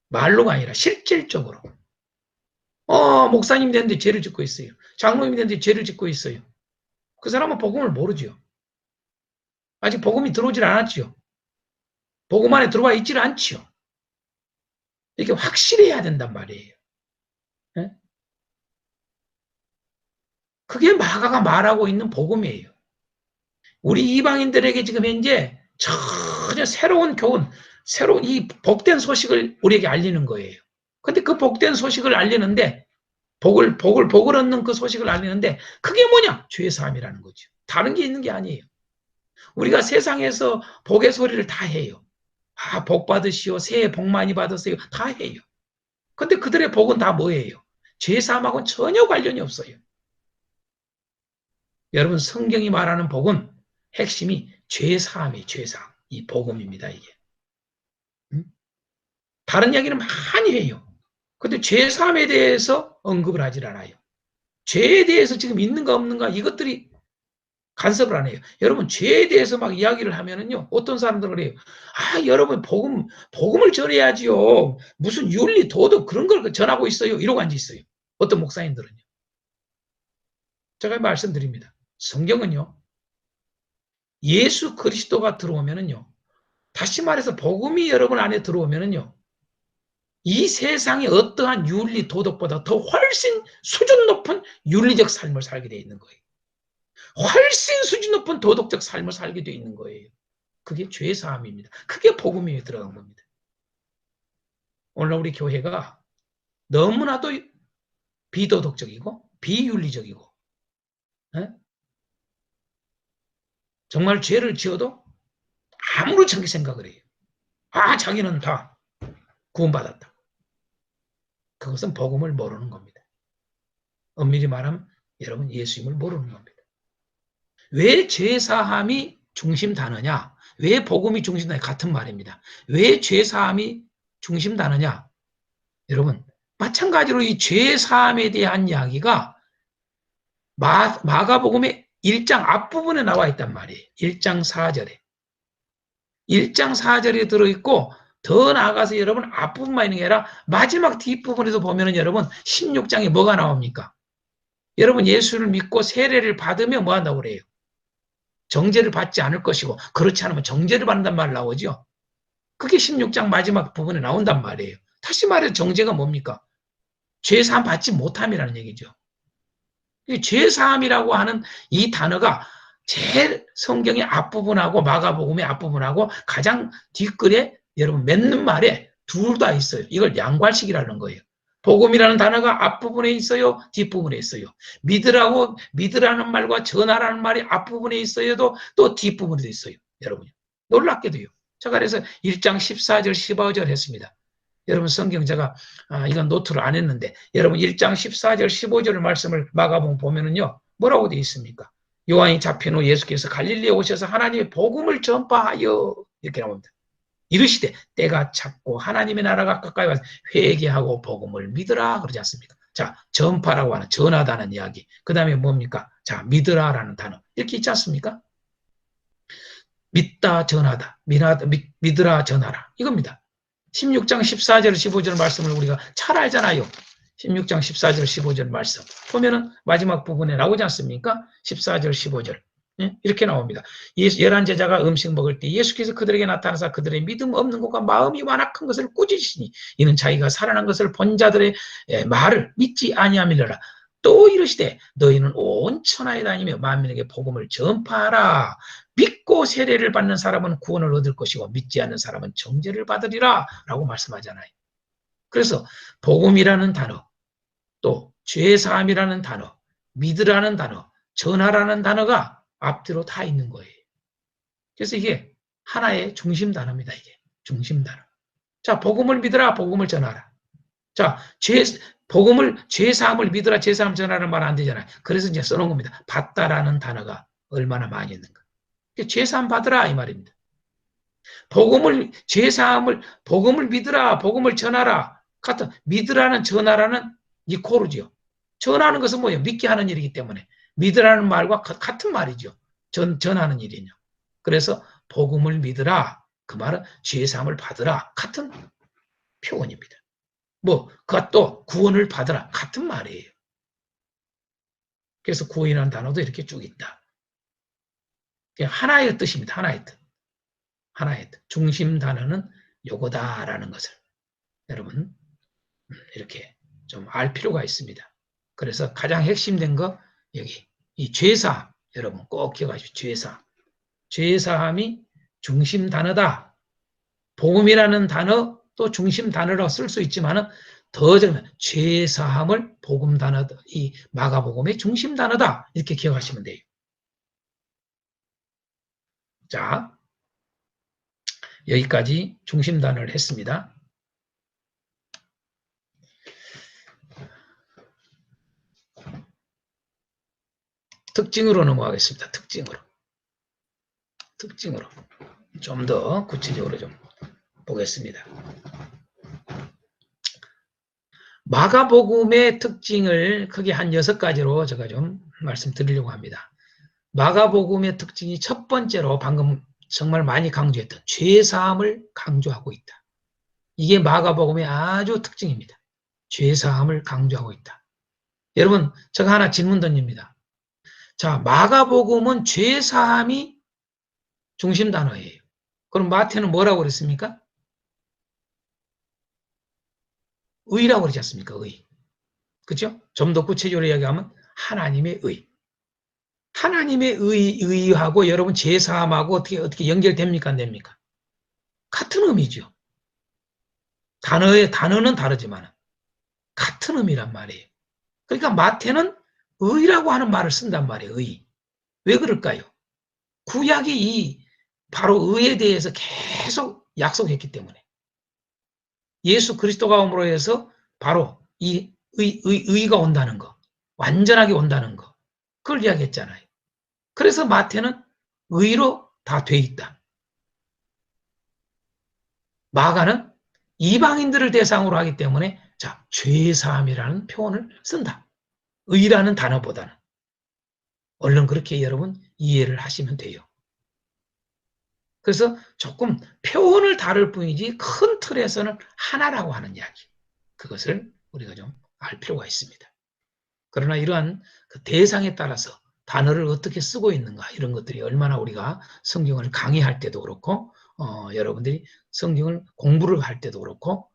말로가 아니라 실질적으로. 목사님이 됐는데 죄를 짓고 있어요. 장로님이 됐는데 죄를 짓고 있어요. 그 사람은 복음을 모르죠. 아직 복음이 들어오질 않았죠. 복음 안에 들어와 있질 않죠. 이렇게 확실해야 된단 말이에요. 네? 그게 마가가 말하고 있는 복음이에요. 우리 이방인들에게 지금 현재 전혀 새로운 교훈, 새로운 이 복된 소식을 우리에게 알리는 거예요. 근데 그 복된 소식을 알리는데 복을 얻는 그 소식을 알리는데 그게 뭐냐? 죄 사함이라는 거죠. 다른 게 있는 게 아니에요. 우리가 세상에서 복의 소리를 다 해요. 아, 복 받으시오. 새해 복 많이 받으세요. 다 해요. 근데 그들의 복은 다 뭐예요? 죄 사함하고는 전혀 관련이 없어요. 여러분, 성경이 말하는 복은 핵심이 죄 사함이에요. 죄 사함. 이 복음입니다, 이게. 다른 이야기는 많이 해요. 근데 죄 사함에 대해서 언급을 하질 않아요. 죄에 대해서 지금 있는가 없는가 이것들이 간섭을 안 해요. 여러분, 죄에 대해서 막 이야기를 하면은요, 어떤 사람들은 그래요. 아, 여러분, 복음을 전해야지요. 무슨 윤리, 도덕 그런 걸 전하고 있어요. 이러고 앉아 있어요. 어떤 목사님들은요. 제가 말씀드립니다. 성경은요, 예수 그리스도가 들어오면은요, 다시 말해서 복음이 여러분 안에 들어오면은요, 이 세상의 어떠한 윤리, 도덕보다 더 훨씬 수준 높은 윤리적 삶을 살게 돼 있는 거예요. 훨씬 수준 높은 도덕적 삶을 살게 돼 있는 거예요. 그게 죄사함입니다. 그게 복음에 들어간 겁니다. 오늘 우리 교회가 너무나도 비도덕적이고 비윤리적이고 에? 정말 죄를 지어도 아무렇지 않게 생각을 해요. 아, 자기는 다 구원받았다. 그것은 복음을 모르는 겁니다. 엄밀히 말하면 여러분 예수님을 모르는 겁니다. 왜 죄사함이 중심 단어냐? 왜 복음이 중심 단어냐? 같은 말입니다. 왜 죄사함이 중심 단어냐? 여러분, 마찬가지로 이 죄사함에 대한 이야기가 마가복음의 1장 앞부분에 나와 있단 말이에요. 1장 4절에. 1장 4절에 들어있고 더 나아가서 여러분 앞부분만 있는 게 아니라 마지막 뒷부분에서 보면은 여러분 16장에 뭐가 나옵니까? 여러분 예수를 믿고 세례를 받으면 뭐 한다고 그래요? 정죄를 받지 않을 것이고 그렇지 않으면 정죄를 받는단 말 나오죠. 그게 16장 마지막 부분에 나온단 말이에요. 다시 말해서 정죄가 뭡니까? 죄사함 받지 못함이라는 얘기죠. 죄사함이라고 하는 이 단어가 제일 성경의 앞부분하고 마가복음의 앞부분하고 가장 뒷글에 여러분 맺는 말에 둘 다 있어요. 이걸 양괄식이라는 거예요. 복음이라는 단어가 앞부분에 있어요. 뒷부분에 있어요. 믿으라는 말과 전하라는 말이 앞부분에 있어요도 또 뒷부분에도 있어요. 여러분 놀랍게도요. 제가 그래서 1장 14절 15절 했습니다. 여러분 성경 제가 이건 노트를 안 했는데 여러분 1장 14절 15절 말씀을 마가복음 보면은요. 뭐라고 되어 있습니까? 요한이 잡힌 후 예수께서 갈릴리에 오셔서 하나님의 복음을 전파하여 이렇게 나옵니다. 이르시되 때가 찼고 하나님의 나라가 가까이 와서 회개하고 복음을 믿으라 그러지 않습니까? 자, 전파라고 하는 전하다는 이야기. 그 다음에 뭡니까? 자, 믿으라라는 단어. 이렇게 있지 않습니까? 믿다 전하다. 믿으라 전하라. 이겁니다. 16장 14절 15절 말씀을 우리가 잘 알잖아요. 16장 14절 15절 말씀 보면은 마지막 부분에 나오지 않습니까? 14절 15절 이렇게 나옵니다. 11 제자가 음식 먹을 때 예수께서 그들에게 나타나사 그들의 믿음 없는 것과 마음이 완악한 것을 꾸짖으시니 이는 자기가 살아난 것을 본 자들의 말을 믿지 아니함이라. 또 이르시되 너희는 온 천하에 다니며 만민에게 복음을 전파하라. 믿고 세례를 받는 사람은 구원을 얻을 것이고 믿지 않는 사람은 정죄를 받으리라 라고 말씀하잖아요. 그래서 복음이라는 단어, 또 죄사함이라는 단어, 믿으라는 단어, 전하라는 단어가 앞뒤로 다 있는 거예요. 그래서 이게 하나의 중심 단어입니다. 이게 중심 단어. 자, 복음을 믿으라, 복음을 전하라. 자, 죄사함을 믿으라, 죄사함 전하라는 말 안 되잖아요. 그래서 이제 써놓은 겁니다. 받다라는 단어가 얼마나 많이 있는가. 죄사함 받으라 이 말입니다. 복음을 믿으라, 복음을 전하라. 같은 믿으라는 전하라는 이코르죠. 전하는 것은 뭐예요? 믿게 하는 일이기 때문에 믿으라는 말과 같은 말이죠. 전하는 일이요. 그래서 복음을 믿으라. 그 말은 죄사함을 받으라. 같은 표현입니다. 그것도 구원을 받으라. 같은 말이에요. 그래서 구원이라는 단어도 이렇게 쭉 있다. 하나의 뜻입니다. 하나의 뜻. 하나의 뜻. 중심 단어는 요거다라는 것을 여러분 이렇게 좀 알 필요가 있습니다. 그래서 가장 핵심된 거 여기 이 죄사함 여러분 꼭 기억하십시오. 죄사함. 죄사함이 중심 단어다. 복음이라는 단어 또 중심 단어로 쓸 수 있지만은 더 정말 죄사함을 복음 단어 이 마가복음의 중심 단어다 이렇게 기억하시면 돼요. 자 여기까지 중심 단어를 했습니다. 특징으로 넘어가겠습니다. 특징으로 좀 더 구체적으로 좀 보겠습니다. 마가복음의 특징을 크게 한 6가지로 제가 좀 말씀드리려고 합니다. 마가복음의 특징이 첫 번째로 방금 정말 많이 강조했던 죄사함을 강조하고 있다. 이게 마가복음의 아주 특징입니다. 죄사함을 강조하고 있다. 여러분 제가 하나 질문 던집니다. 자, 마가복음은 죄사함이 중심 단어예요. 그럼 마태는 뭐라고 그랬습니까? 의라고 그러지 않습니까? 의. 그렇죠? 좀 더 구체적으로 이야기하면 하나님의 의. 하나님의 의하고 여러분 죄사함하고 어떻게 연결됩니까? 안 됩니까? 같은 의미죠. 단어는 다르지만 같은 의미란 말이에요. 그러니까 마태는 의라고 하는 말을 쓴단 말이에요. 의. 왜 그럴까요? 구약이 바로 의에 대해서 계속 약속했기 때문에 예수 그리스도가 옴으로 해서 바로 이 의가 온다는 거, 완전하게 온다는 거, 그걸 이야기했잖아요. 그래서 마태는 의로 다 돼 있다. 마가는 이방인들을 대상으로 하기 때문에 자, 죄사함이라는 표현을 쓴다. 의라는 단어보다는. 얼른 그렇게 여러분 이해를 하시면 돼요. 그래서 조금 표현을 다를 뿐이지 큰 틀에서는 하나라고 하는 이야기. 그것을 우리가 좀 알 필요가 있습니다. 그러나 이러한 그 대상에 따라서 단어를 어떻게 쓰고 있는가 이런 것들이 얼마나 우리가 성경을 강의할 때도 그렇고 여러분들이 성경을 공부를 할 때도 그렇고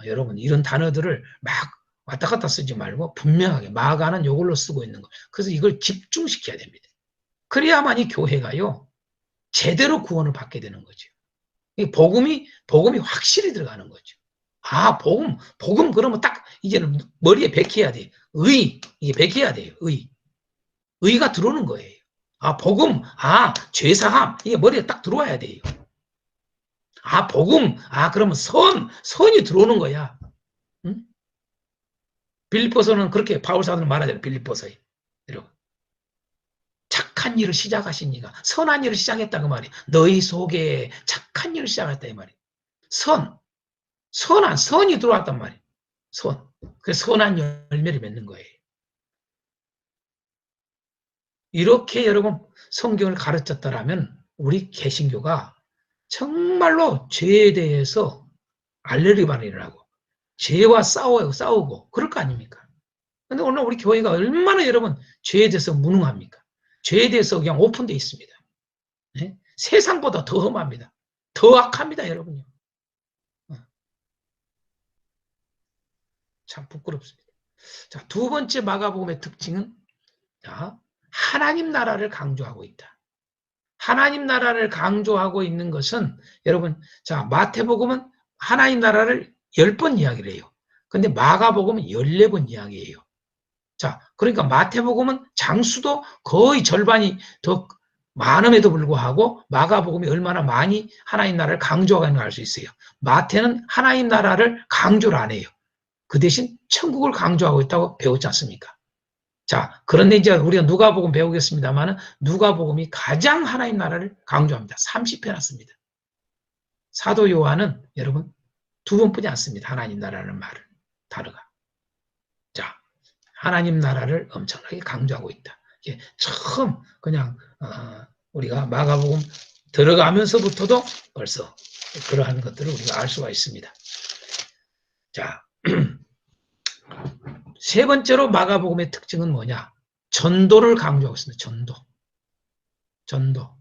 여러분 이런 단어들을 막 왔다 갔다 쓰지 말고 분명하게 마가는 이걸로 쓰고 있는 거. 그래서 이걸 집중시켜야 됩니다. 그래야만 이 교회가요 제대로 구원을 받게 되는 거죠. 이 복음이 확실히 들어가는 거죠. 아, 복음 그러면 딱 이제는 머리에 백해야 돼. 이게 백해야 돼요. 의가 들어오는 거예요. 아, 복음, 죄사함, 이게 머리에 딱 들어와야 돼요. 아, 복음, 그러면 선이 들어오는 거야. 응? 빌립보서는 그렇게 바울사도는 말하잖아요. 빌립보서에. 여러분. 착한 일을 시작하신 이가 선한 일을 시작했다 그 말이에요. 너희 속에 착한 일을 시작했다 이 말이에요. 선이 들어왔단 말이에요. 그래서 선한 열매를 맺는 거예요. 이렇게 여러분 성경을 가르쳤더라면 우리 개신교가 정말로 죄에 대해서 알레르기만 일어나고 죄와 싸우고 그럴 거 아닙니까? 근데 오늘 우리 교회가 얼마나 여러분 죄에 대해서 무능합니까? 죄에 대해서 그냥 오픈되어 있습니다. 네? 세상보다 더 험합니다. 더 악합니다, 여러분요. 참 부끄럽습니다. 자, 두 번째 마가복음의 특징은 하나님 나라를 강조하고 있다. 하나님 나라를 강조하고 있는 것은 여러분, 자, 마태복음은 하나님 나라를 10번 이야기를 해요. 근데 마가복음은 14번 이야기해요. 자, 그러니까 마태복음은 장수도 거의 절반이 더 많음에도 불구하고 마가복음이 얼마나 많이 하나님 나라를 강조하고 있는가 알 수 있어요. 마태는 하나님 나라를 강조를 안 해요. 그 대신 천국을 강조하고 있다고 배웠지 않습니까? 자, 그런데 이제 우리가 누가복음 배우겠습니다만 누가복음이 가장 하나님 나라를 강조합니다. 30편 씁니다. 사도 요한은 여러분 2번뿐이 안 씁니다. 하나님 나라라는 말을 단어가. 자, 하나님 나라를 엄청나게 강조하고 있다. 이게 처음 그냥 우리가 마가복음 들어가면서부터도 벌써 그러한 것들을 우리가 알 수가 있습니다. 자, 세 번째로 마가복음의 특징은 뭐냐? 전도를 강조하고 있습니다. 전도.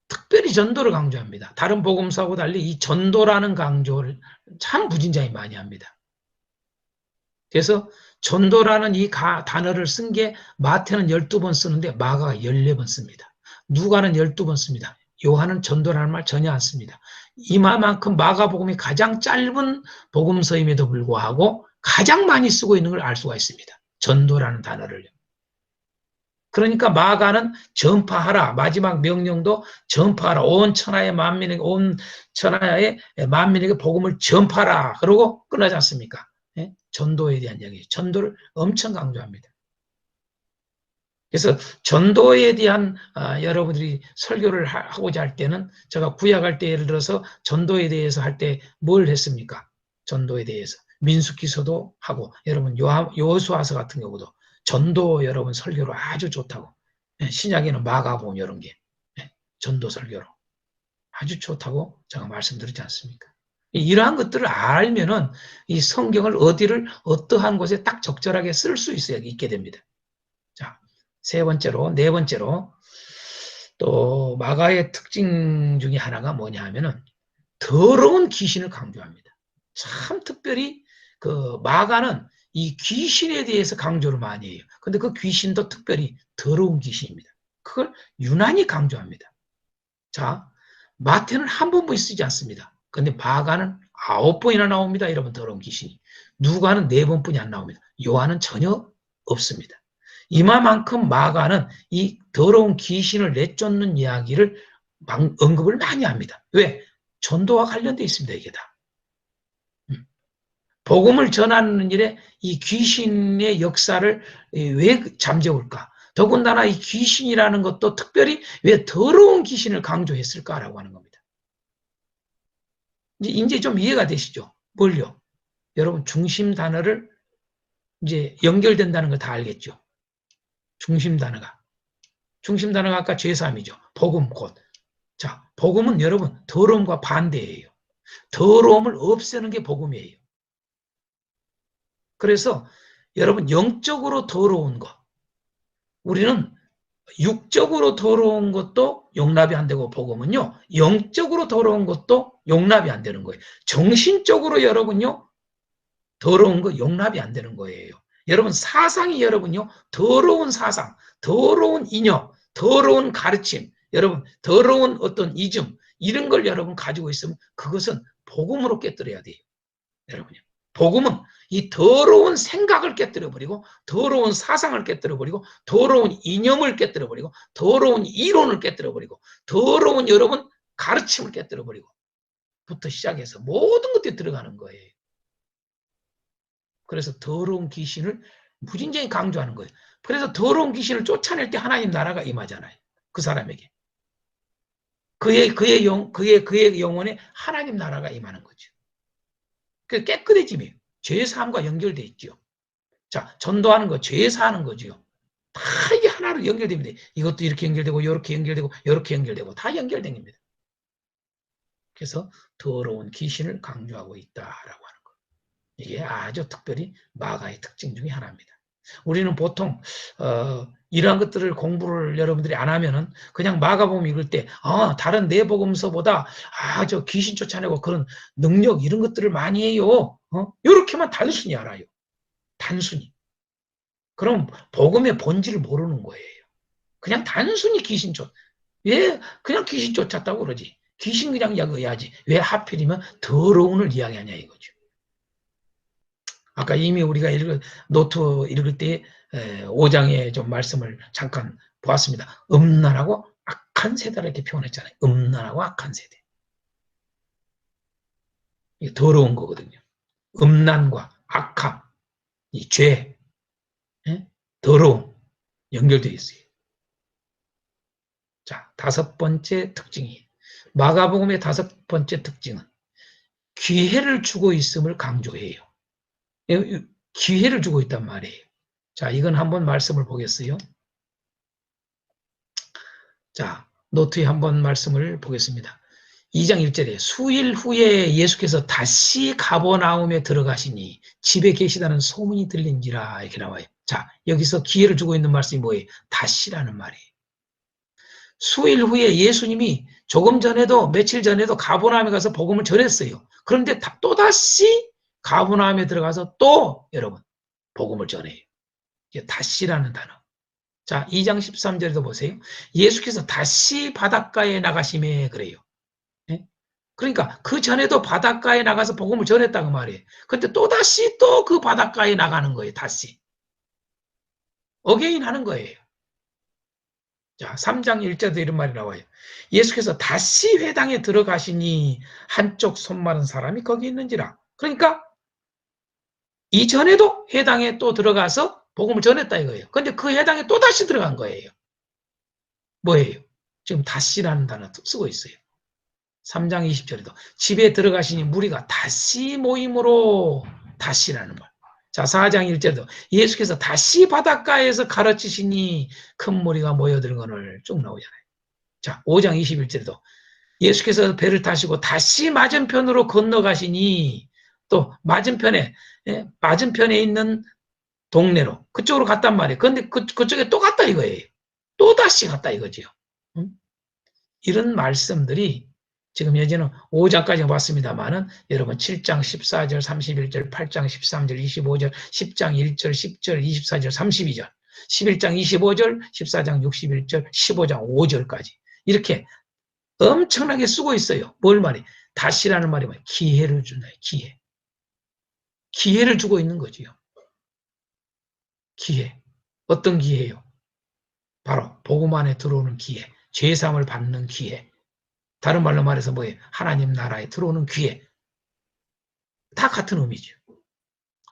특별히 전도를 강조합니다. 다른 복음서하고 달리 이 전도라는 강조를 참 부진장이 많이 합니다. 그래서 전도라는 이 단어를 쓴 게 마태는 12번 쓰는데 마가가 14번 씁니다. 누가는 12번 씁니다. 요한은 전도라는 말 전혀 안 씁니다. 이만큼 마가복음이 가장 짧은 복음서임에도 불구하고 가장 많이 쓰고 있는 걸 알 수가 있습니다. 전도라는 단어를요. 그러니까 마가는 전파하라. 마지막 명령도 전파하라. 온 천하의 만민에게 복음을 전파하라. 그러고 끝나지 않습니까? 예? 전도에 대한 이야기. 전도를 엄청 강조합니다. 그래서 전도에 대한 여러분들이 설교를 하고자 할 때는 제가 구약할 때 예를 들어서 전도에 대해서 할 때 뭘 했습니까? 전도에 대해서. 민수기서도 하고 여러분 여호수아서 같은 경우도 전도 여러분 설교로 아주 좋다고. 신약에는 마가복음 이런 게 전도 설교로 아주 좋다고 제가 말씀드리지 않습니까? 이러한 것들을 알면은 이 성경을 어디를 어떠한 곳에 딱 적절하게 쓸 수 있게 됩니다. 자, 네 번째로 또 마가의 특징 중에 하나가 뭐냐 하면은 더러운 귀신을 강조합니다. 참 특별히 그 마가는 이 귀신에 대해서 강조를 많이 해요. 근데 그 귀신도 특별히 더러운 귀신입니다. 그걸 유난히 강조합니다. 자, 마태는 한 번도 쓰지 않습니다. 근데 마가는 9번이나 나옵니다. 여러분, 더러운 귀신이. 누가는 4번뿐이 안 나옵니다. 요한은 전혀 없습니다. 이만큼 마가는 이 더러운 귀신을 내쫓는 이야기를 언급을 많이 합니다. 왜? 전도와 관련되어 있습니다. 이게 다. 복음을 전하는 일에 이 귀신의 역사를 왜 잠재울까? 더군다나 이 귀신이라는 것도 특별히 왜 더러운 귀신을 강조했을까라고 하는 겁니다. 이제 좀 이해가 되시죠? 뭘요? 여러분 중심 단어를 이제 연결된다는 거 다 알겠죠? 중심 단어가 아까 죄사함이죠. 복음 곧. 자, 복음은 여러분 더러움과 반대예요. 더러움을 없애는 게 복음이에요. 그래서 여러분 영적으로 더러운 것, 우리는 육적으로 더러운 것도 용납이 안 되고 복음은요 영적으로 더러운 것도 용납이 안 되는 거예요. 정신적으로 여러분요 더러운 거 용납이 안 되는 거예요. 여러분 사상이 여러분요 더러운 사상, 더러운 이념, 더러운 가르침, 여러분 더러운 어떤 이즘 이런 걸 여러분 가지고 있으면 그것은 복음으로 깨뜨려야 돼요. 여러분요. 복음은 이 더러운 생각을 깨뜨려버리고 더러운 사상을 깨뜨려버리고 더러운 이념을 깨뜨려버리고 더러운 이론을 깨뜨려버리고 더러운 여러분 가르침을 깨뜨려버리고 부터 시작해서 모든 것들이 들어가는 거예요. 그래서 더러운 귀신을 무진장히 강조하는 거예요. 그래서 더러운 귀신을 쫓아낼 때 하나님 나라가 임하잖아요. 그 사람에게. 그의 영혼에 하나님 나라가 임하는 거죠. 그 깨끗해짐이에요. 죄사함과 연결되어 있죠. 자, 전도하는 거, 죄사하는 거죠. 다 이게 하나로 연결됩니다. 이것도 이렇게 연결되고, 이렇게 연결되고, 이렇게 연결되고, 다 연결된 겁니다. 그래서 더러운 귀신을 강조하고 있다라고 하는 거. 이게 아주 특별히 마가의 특징 중에 하나입니다. 우리는 보통 이러한 것들을 공부를 여러분들이 안 하면은 그냥 마가복음 읽을 때 다른 네 복음서보다 저 귀신 쫓아내고 그런 능력 이런 것들을 많이 해요. 이렇게만 단순히 알아요. 단순히. 그럼 복음의 본질을 모르는 거예요. 그냥 단순히 왜 그냥 귀신 쫓았다고 그러지? 귀신 그냥 야거야지. 왜 하필이면 더러운을 이야기하냐 이거죠. 아까 이미 우리가 노트 읽을 때 5장의 좀 말씀을 잠깐 보았습니다. 음란하고 악한 세대를 이렇게 표현했잖아요. 음란하고 악한 세대. 이게 더러운 거거든요. 음란과 악함, 이 죄, 더러움 연결되어 있어요. 자, 5번째 특징이 마가복음의 5번째 특징은 기회를 주고 있음을 강조해요. 기회를 주고 있단 말이에요. 자, 이건 한번 말씀을 보겠어요. 자, 노트에 한번 말씀을 보겠습니다. 2장 1절에 수일 후에 예수께서 다시 가버나움에 들어가시니 집에 계시다는 소문이 들린지라 이렇게 나와요. 자, 여기서 기회를 주고 있는 말씀이 뭐예요? 다시라는 말이에요. 수일 후에 예수님이 조금 전에도 며칠 전에도 가버나움에 가서 복음을 전했어요. 그런데 또다시 가버나움에 들어가서 또 여러분 복음을 전해요. 이게 다시라는 단어. 자, 2장 13절에도 보세요. 예수께서 다시 바닷가에 나가심에 그래요. 예? 그러니까 그 전에도 바닷가에 나가서 복음을 전했다고 말이에요. 근데 또다시 또 그 바닷가에 나가는 거예요. 다시. 어게인 하는 거예요. 자, 3장 1절도 이런 말이 나와요. 예수께서 다시 회당에 들어가시니 한쪽 손 마른 사람이 거기 있는지라. 그러니까 이전에도 회당에 또 들어가서 복음을 전했다 이거예요. 근데 그 회당에 또 다시 들어간 거예요. 뭐예요? 지금 다시라는 단어 쓰고 있어요. 3장 20절에도 집에 들어가시니 무리가 다시 모임으로 다시라는 말. 자, 4장 1절에도 예수께서 다시 바닷가에서 가르치시니 큰 무리가 모여들거늘 쭉 나오잖아요. 자, 5장 21절에도 예수께서 배를 타시고 다시 맞은편으로 건너가시니 또 맞은편에 있는 동네로 그쪽으로 갔단 말이에요. 그런데 그쪽에 또 갔다 이거예요. 또 다시 갔다 이거지요. 응? 이런 말씀들이 지금 예전에 5장까지 봤습니다만은 여러분 7장 14절, 31절, 8장 13절, 25절, 10장 1절, 10절, 24절, 32절, 11장 25절, 14장 61절, 15장 5절까지 이렇게 엄청나게 쓰고 있어요. 뭘 말해? 다시라는 말이 뭐예요? 기회를 준다. 기회. 기회를 주고 있는 거지요. 기회. 어떤 기회요? 바로 복음 안에 들어오는 기회. 죄사함을 받는 기회. 다른 말로 말해서 뭐예요? 하나님 나라에 들어오는 기회. 다 같은 의미죠.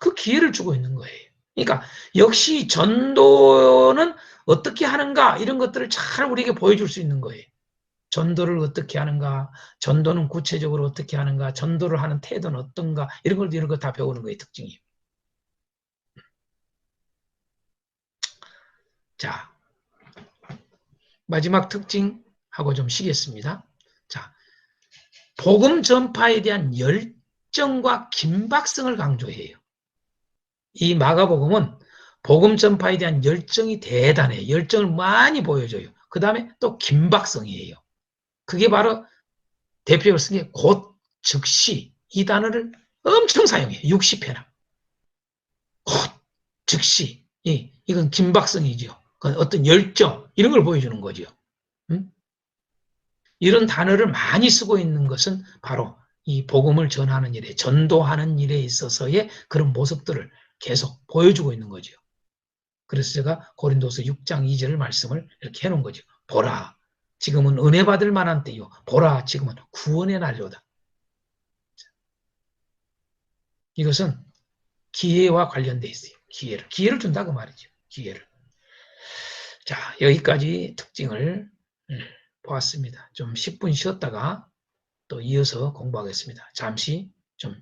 그 기회를 주고 있는 거예요. 그러니까 역시 전도는 어떻게 하는가 이런 것들을 잘 우리에게 보여줄 수 있는 거예요. 전도를 어떻게 하는가, 전도는 구체적으로 어떻게 하는가, 전도를 하는 태도는 어떤가 이런 걸 다 배우는 거예요. 특징이. 자, 마지막 특징하고 좀 쉬겠습니다. 자, 복음 전파에 대한 열정과 긴박성을 강조해요. 이 마가복음은 복음 전파에 대한 열정이 대단해요. 열정을 많이 보여줘요. 그 다음에 또 긴박성이에요. 그게 바로 대표적으로 쓴 게 곧, 즉시 이 단어를 엄청 사용해요. 60회나. 곧, 즉시. 이건 긴박성이죠. 어떤 열정 이런 걸 보여주는 거죠. 응? 이런 단어를 많이 쓰고 있는 것은 바로 이 복음을 전하는 일에 전도하는 일에 있어서의 그런 모습들을 계속 보여주고 있는 거죠. 그래서 제가 고린도서 6장 2절 말씀을 이렇게 해놓은 거죠. 보라, 지금은 은혜 받을 만한 때요. 보라, 지금은 구원의 날이로다. 이것은 기회와 관련돼 있어요. 기회를 준다고 말이죠. 기회를. 자, 여기까지 특징을 보았습니다. 좀 10분 쉬었다가 또 이어서 공부하겠습니다. 잠시 좀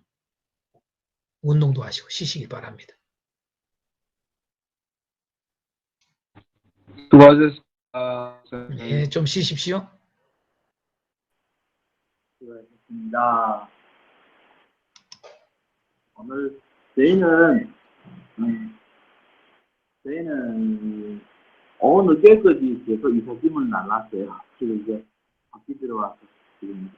운동도 하시고 쉬시기 바랍니다. 수고하셨습니다. 네, 좀 쉬십시오. 수고하셨습니다. 오늘 음, 저희는 오후 늦게까지 계속 이삿짐을 나눴어요. 지금 이제 바퀴 들어와서 지금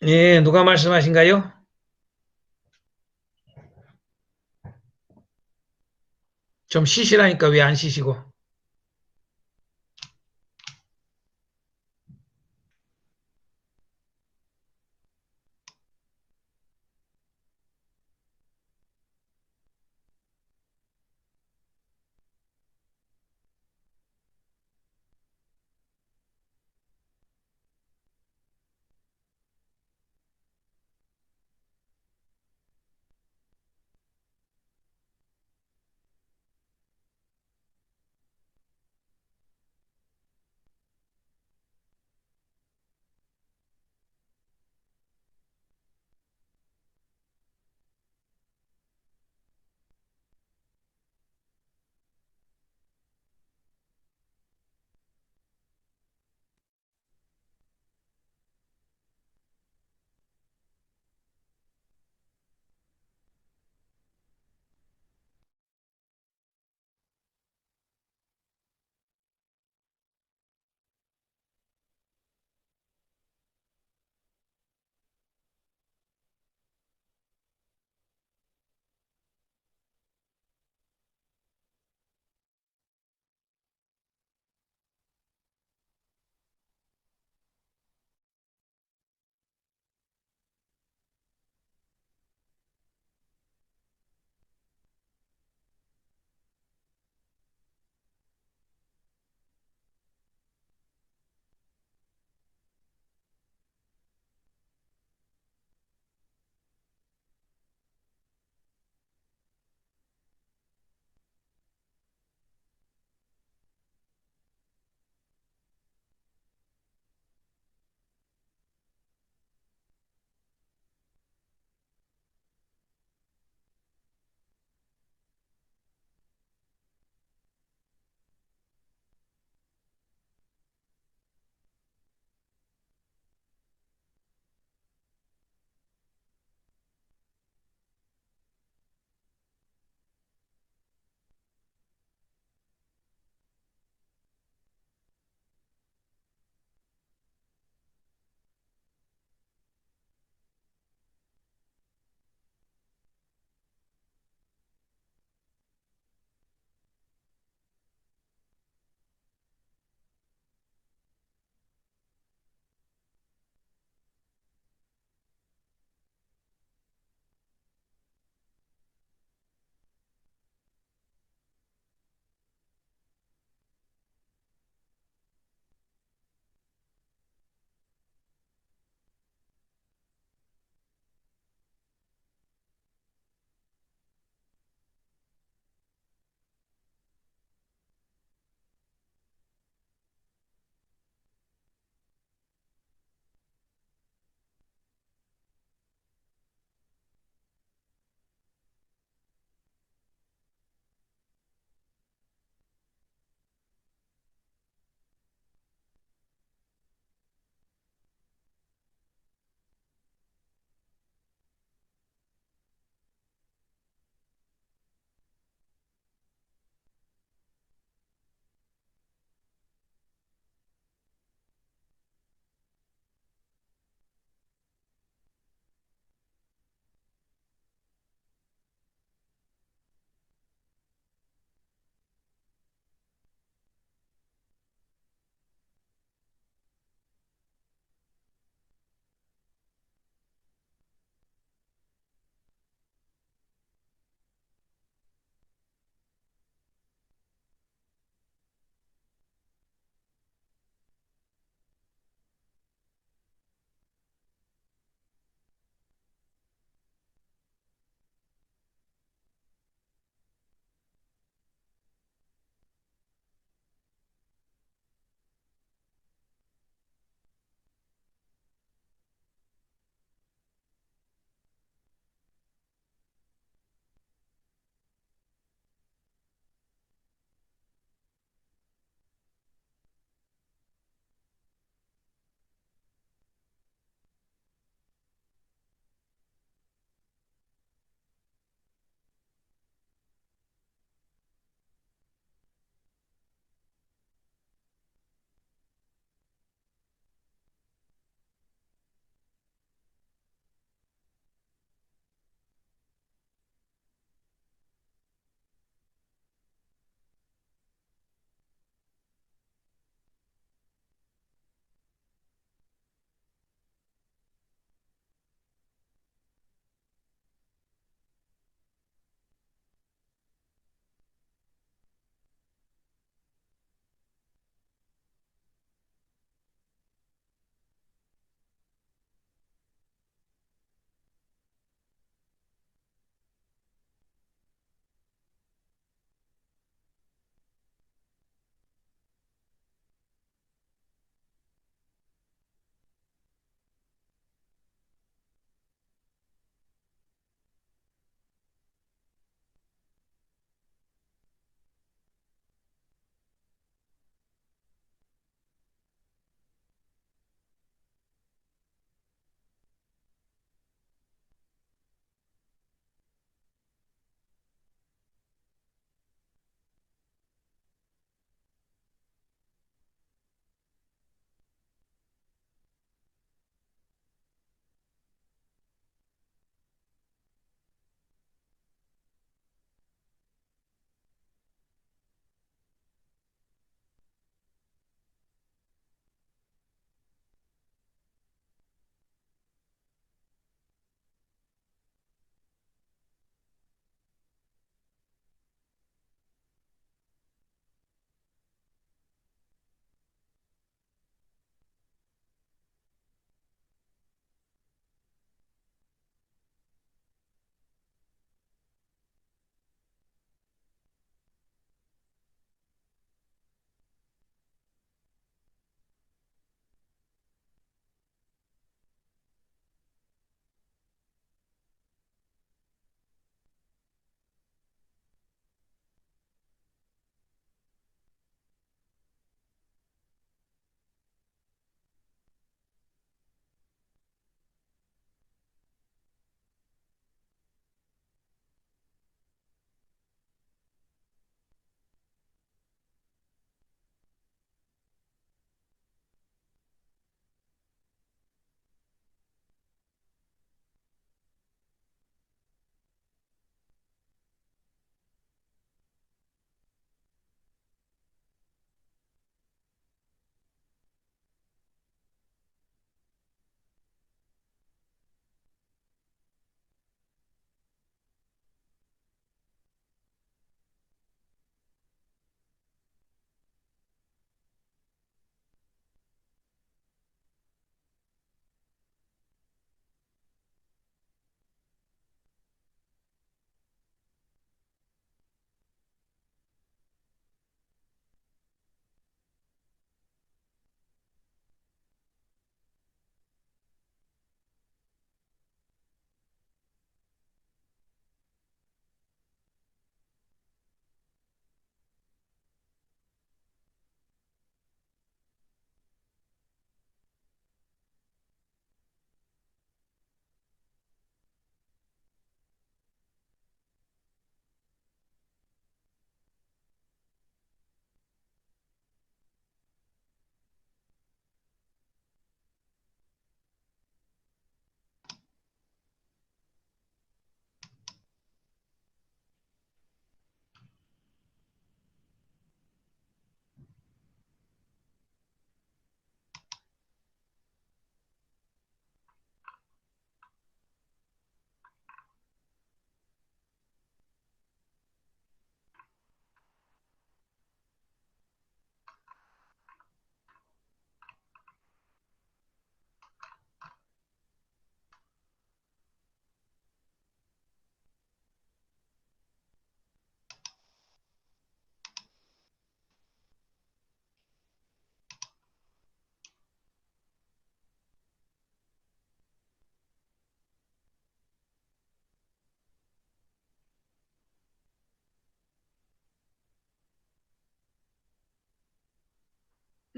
예, 누가 말씀하신가요? 좀 쉬시라니까 왜 안 쉬시고.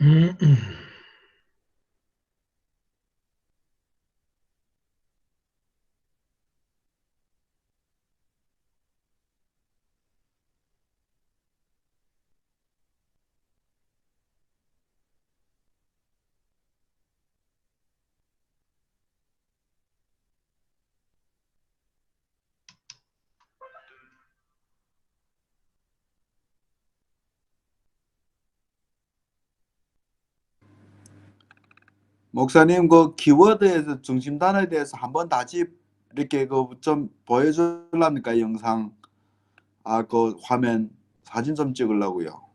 음, 음. 목사님, 그 키워드에서 중심 단어에 대해서 한번 다시 이렇게 그 좀 보여주랍니까? 영상, 그 화면 사진 좀 찍으려고요.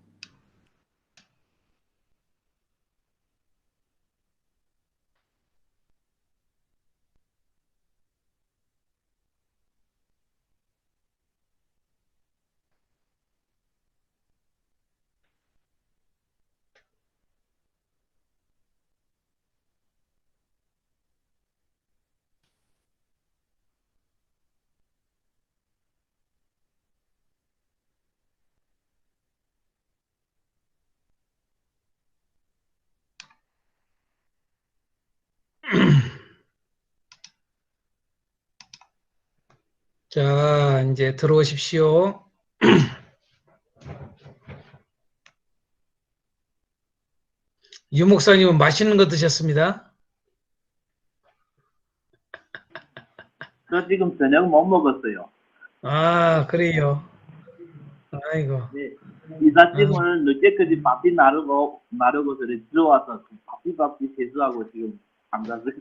자, 이제 들어오십시오. 유 목사님은 맛있는 거 드셨습니다. 저 지금 저녁 못 먹었어요. 아, 그래요. 아이고. 네. 이삿짐을 늦게까지 바삐 나르고 저래 들어와서 바삐 세수하고 지금 감사드려요.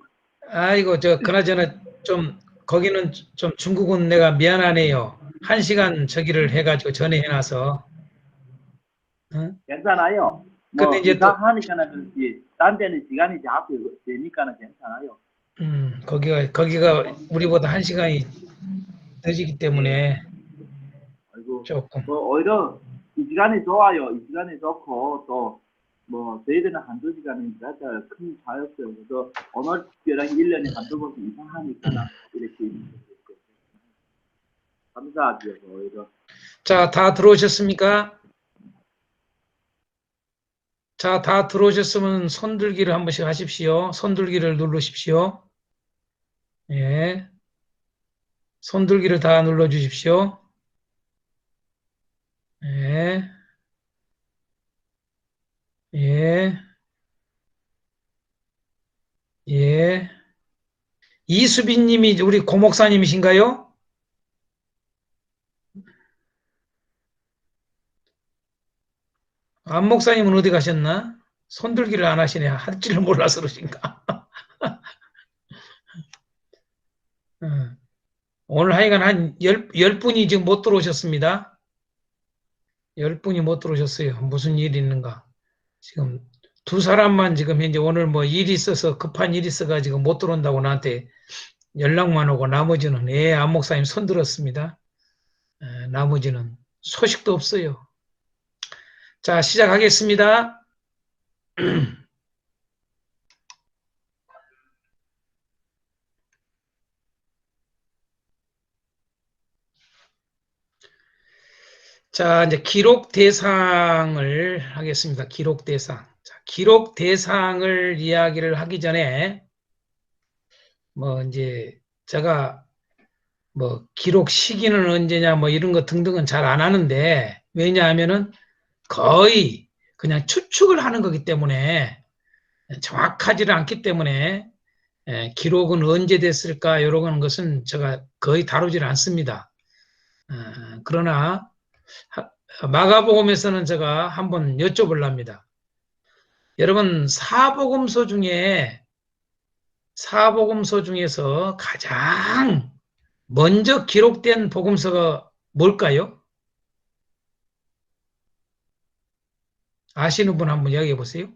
아이고, 그나저나 좀, 거기는 좀 중국은 내가 미안하네요. 1시간 저기를 해가지고 전에 해놔서. 응? 괜찮아요. 근데 뭐 이제 또, 이사하니까는 그렇지 딴 데는 시간이 잡혀 되니까는 괜찮아요. 거기가 우리보다 1시간이 늦기 예. 때문에 아이고 조금. 뭐 오히려 이 시간이 좋아요. 이 시간이 좋고 또 뭐 저희들은 한두 시간이니까 큰 차이 없어요. 그래서 오늘 특별히 1년에 한두 번씩 이사하니까는 이렇게 감사하죠. 오히려. 자, 다 들어오셨습니까? 자, 다 들어오셨으면 손들기를 한 번씩 하십시오. 손들기를 누르십시오. 예. 손들기를 다 눌러주십시오. 예. 예. 예. 이수빈 님이 우리 고목사님이신가요? 안 목사님은 어디 가셨나? 손들기를 안 하시네. 할 줄을 몰라서 그러신가? 어. 오늘 하여간 한 10분이 지금 못 들어오셨습니다. 10분이 못 들어오셨어요. 무슨 일이 있는가? 지금 두 사람만 지금 현재 오늘 뭐 일이 있어서 급한 일이 있어가지고 못 들어온다고 나한테 연락만 오고 나머지는 안 목사님 손 들었습니다. 나머지는 소식도 없어요. 자, 시작하겠습니다. 자, 이제 기록 대상을 하겠습니다. 기록 대상. 자, 기록 대상을 이야기를 하기 전에 뭐 이제 제가 뭐 기록 시기는 언제냐 뭐 이런 거 등등은 잘 안 하는데 왜냐하면은 거의 그냥 추측을 하는 거기 때문에 정확하지를 않기 때문에 기록은 언제 됐을까 이런 것은 제가 거의 다루질 않습니다. 그러나 마가복음에서는 제가 한번 여쭤보렵니다. 여러분 사복음서 중에서 가장 먼저 기록된 복음서가 뭘까요? 아시는 분 한번 이야기해 보세요.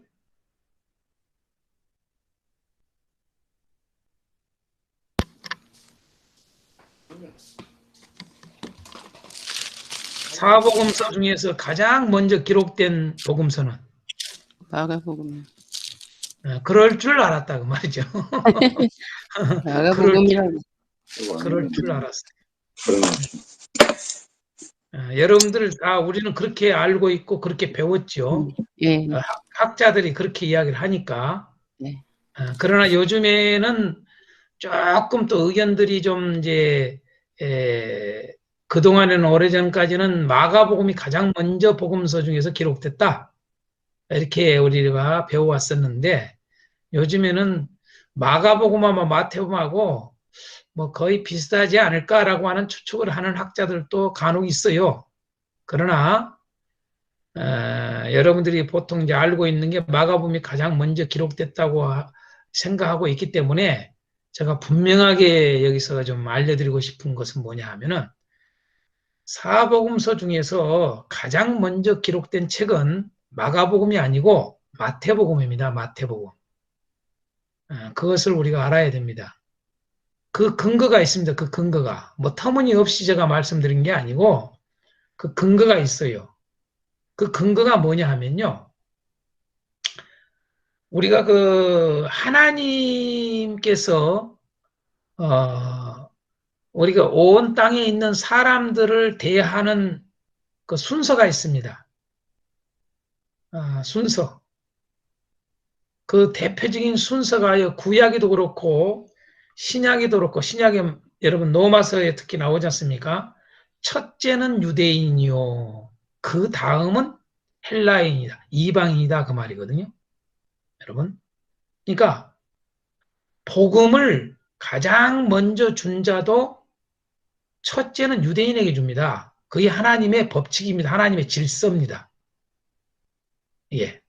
사복음서 중에서 가장 먼저 기록된 복음서는 마가복음. 그럴 줄 알았다 그 말이죠. 마가복음이라고. 그럴 줄 알았어요. 여러분들 다 우리는 그렇게 알고 있고 그렇게 배웠죠. 예, 학자들이 그렇게 이야기를 하니까. 네. 그러나 요즘에는 조금 또 의견들이 좀 이제 그동안에는 오래전까지는 마가복음이 가장 먼저 복음서 중에서 기록됐다. 이렇게 우리가 배워왔었는데 요즘에는 마가복음하고 마태복음하고 뭐 거의 비슷하지 않을까라고 하는 추측을 하는 학자들도 간혹 있어요. 그러나 여러분들이 보통 이제 알고 있는 게 마가복음이 가장 먼저 기록됐다고 생각하고 있기 때문에 제가 분명하게 여기서 좀 알려드리고 싶은 것은 뭐냐 하면은 사복음서 중에서 가장 먼저 기록된 책은 마가복음이 아니고 마태복음입니다. 마태복음. 그것을 우리가 알아야 됩니다. 그 근거가 있습니다. 그 근거가. 뭐 터무니없이 제가 말씀드린 게 아니고 그 근거가 있어요. 그 근거가 뭐냐 하면요. 우리가 그 하나님께서 우리가 온 땅에 있는 사람들을 대하는 그 순서가 있습니다. 순서. 그 대표적인 순서가 구약에도 그렇고 신약에도 그렇고 신약에 여러분 로마서에 특히 나오지 않습니까? 첫째는 유대인이요. 그 다음은 헬라인이다. 이방인이다. 그 말이거든요. 여러분. 그러니까 복음을 가장 먼저 준 자도 첫째는 유대인에게 줍니다. 그게 하나님의 법칙입니다. 하나님의 질서입니다. 예.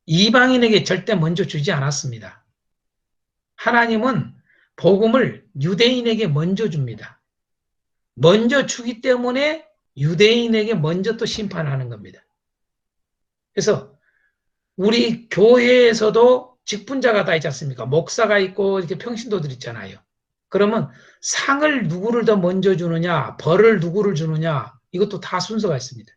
이방인에게 절대 먼저 주지 않았습니다. 하나님은 복음을 유대인에게 먼저 줍니다. 먼저 주기 때문에 유대인에게 먼저 또 심판하는 겁니다. 그래서 우리 교회에서도 직분자가 다 있지 않습니까? 목사가 있고 이렇게 평신도들 있잖아요. 그러면 상을 누구를 더 먼저 주느냐, 벌을 누구를 주느냐, 이것도 다 순서가 있습니다.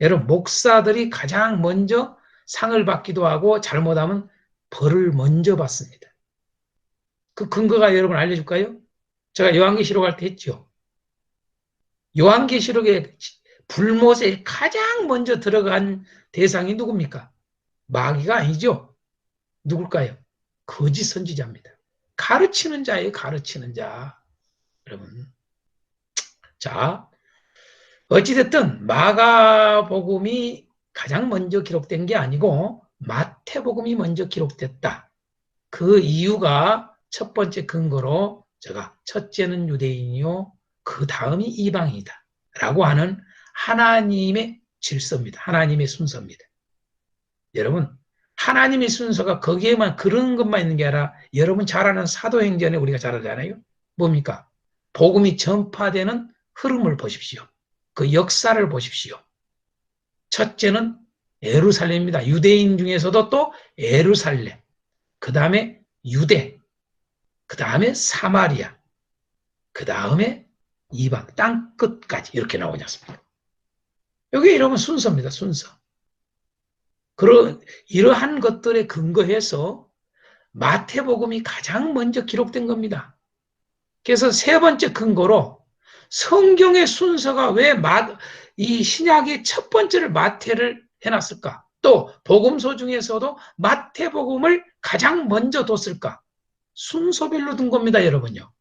여러분, 목사들이 가장 먼저 상을 받기도 하고 잘못하면 벌을 먼저 받습니다. 그 근거가 여러분 알려줄까요? 제가 요한계시록 할 때 했죠. 요한계시록에 불못에 가장 먼저 들어간 대상이 누굽니까? 마귀가 아니죠. 누굴까요? 거짓 선지자입니다. 가르치는 자예요. 가르치는 자. 여러분. 자, 어찌됐든 마가복음이 가장 먼저 기록된 게 아니고 마태복음이 먼저 기록됐다. 그 이유가 첫 번째 근거로 제가 첫째는 유대인이요. 그 다음이 이방인이다. 라고 하는 하나님의 질서입니다. 하나님의 순서입니다. 여러분, 하나님의 순서가 거기에만 그런 것만 있는 게 아니라 여러분 잘 아는 사도행전에 우리가 잘 알잖아요. 뭡니까? 복음이 전파되는 흐름을 보십시오. 그 역사를 보십시오. 첫째는 예루살렘입니다. 유대인 중에서도 또 예루살렘. 그 다음에 유대. 그 다음에 사마리아. 그 다음에 이방, 땅 끝까지 이렇게 나오지 않습니까? 여기 이러면 순서입니다. 순서. 이러한 것들에 근거해서 마태복음이 가장 먼저 기록된 겁니다. 그래서 세 번째 근거로 성경의 순서가 왜 이 신약의 첫 번째를 마태를 해놨을까? 또 복음서 중에서도 마태복음을 가장 먼저 뒀을까? 순서별로 둔 겁니다, 여러분요.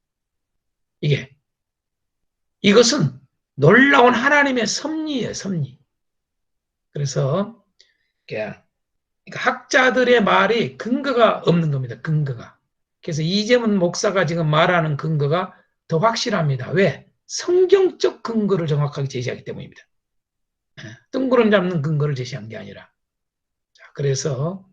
이것은 놀라운 하나님의 섭리예요, 섭리. 그래서 학자들의 말이 근거가 없는 겁니다, 근거가. 그래서 이재문 목사가 지금 말하는 근거가 더 확실합니다. 왜? 성경적 근거를 정확하게 제시하기 때문입니다. 뜬구름 잡는 근거를 제시한 게 아니라. 자, 그래서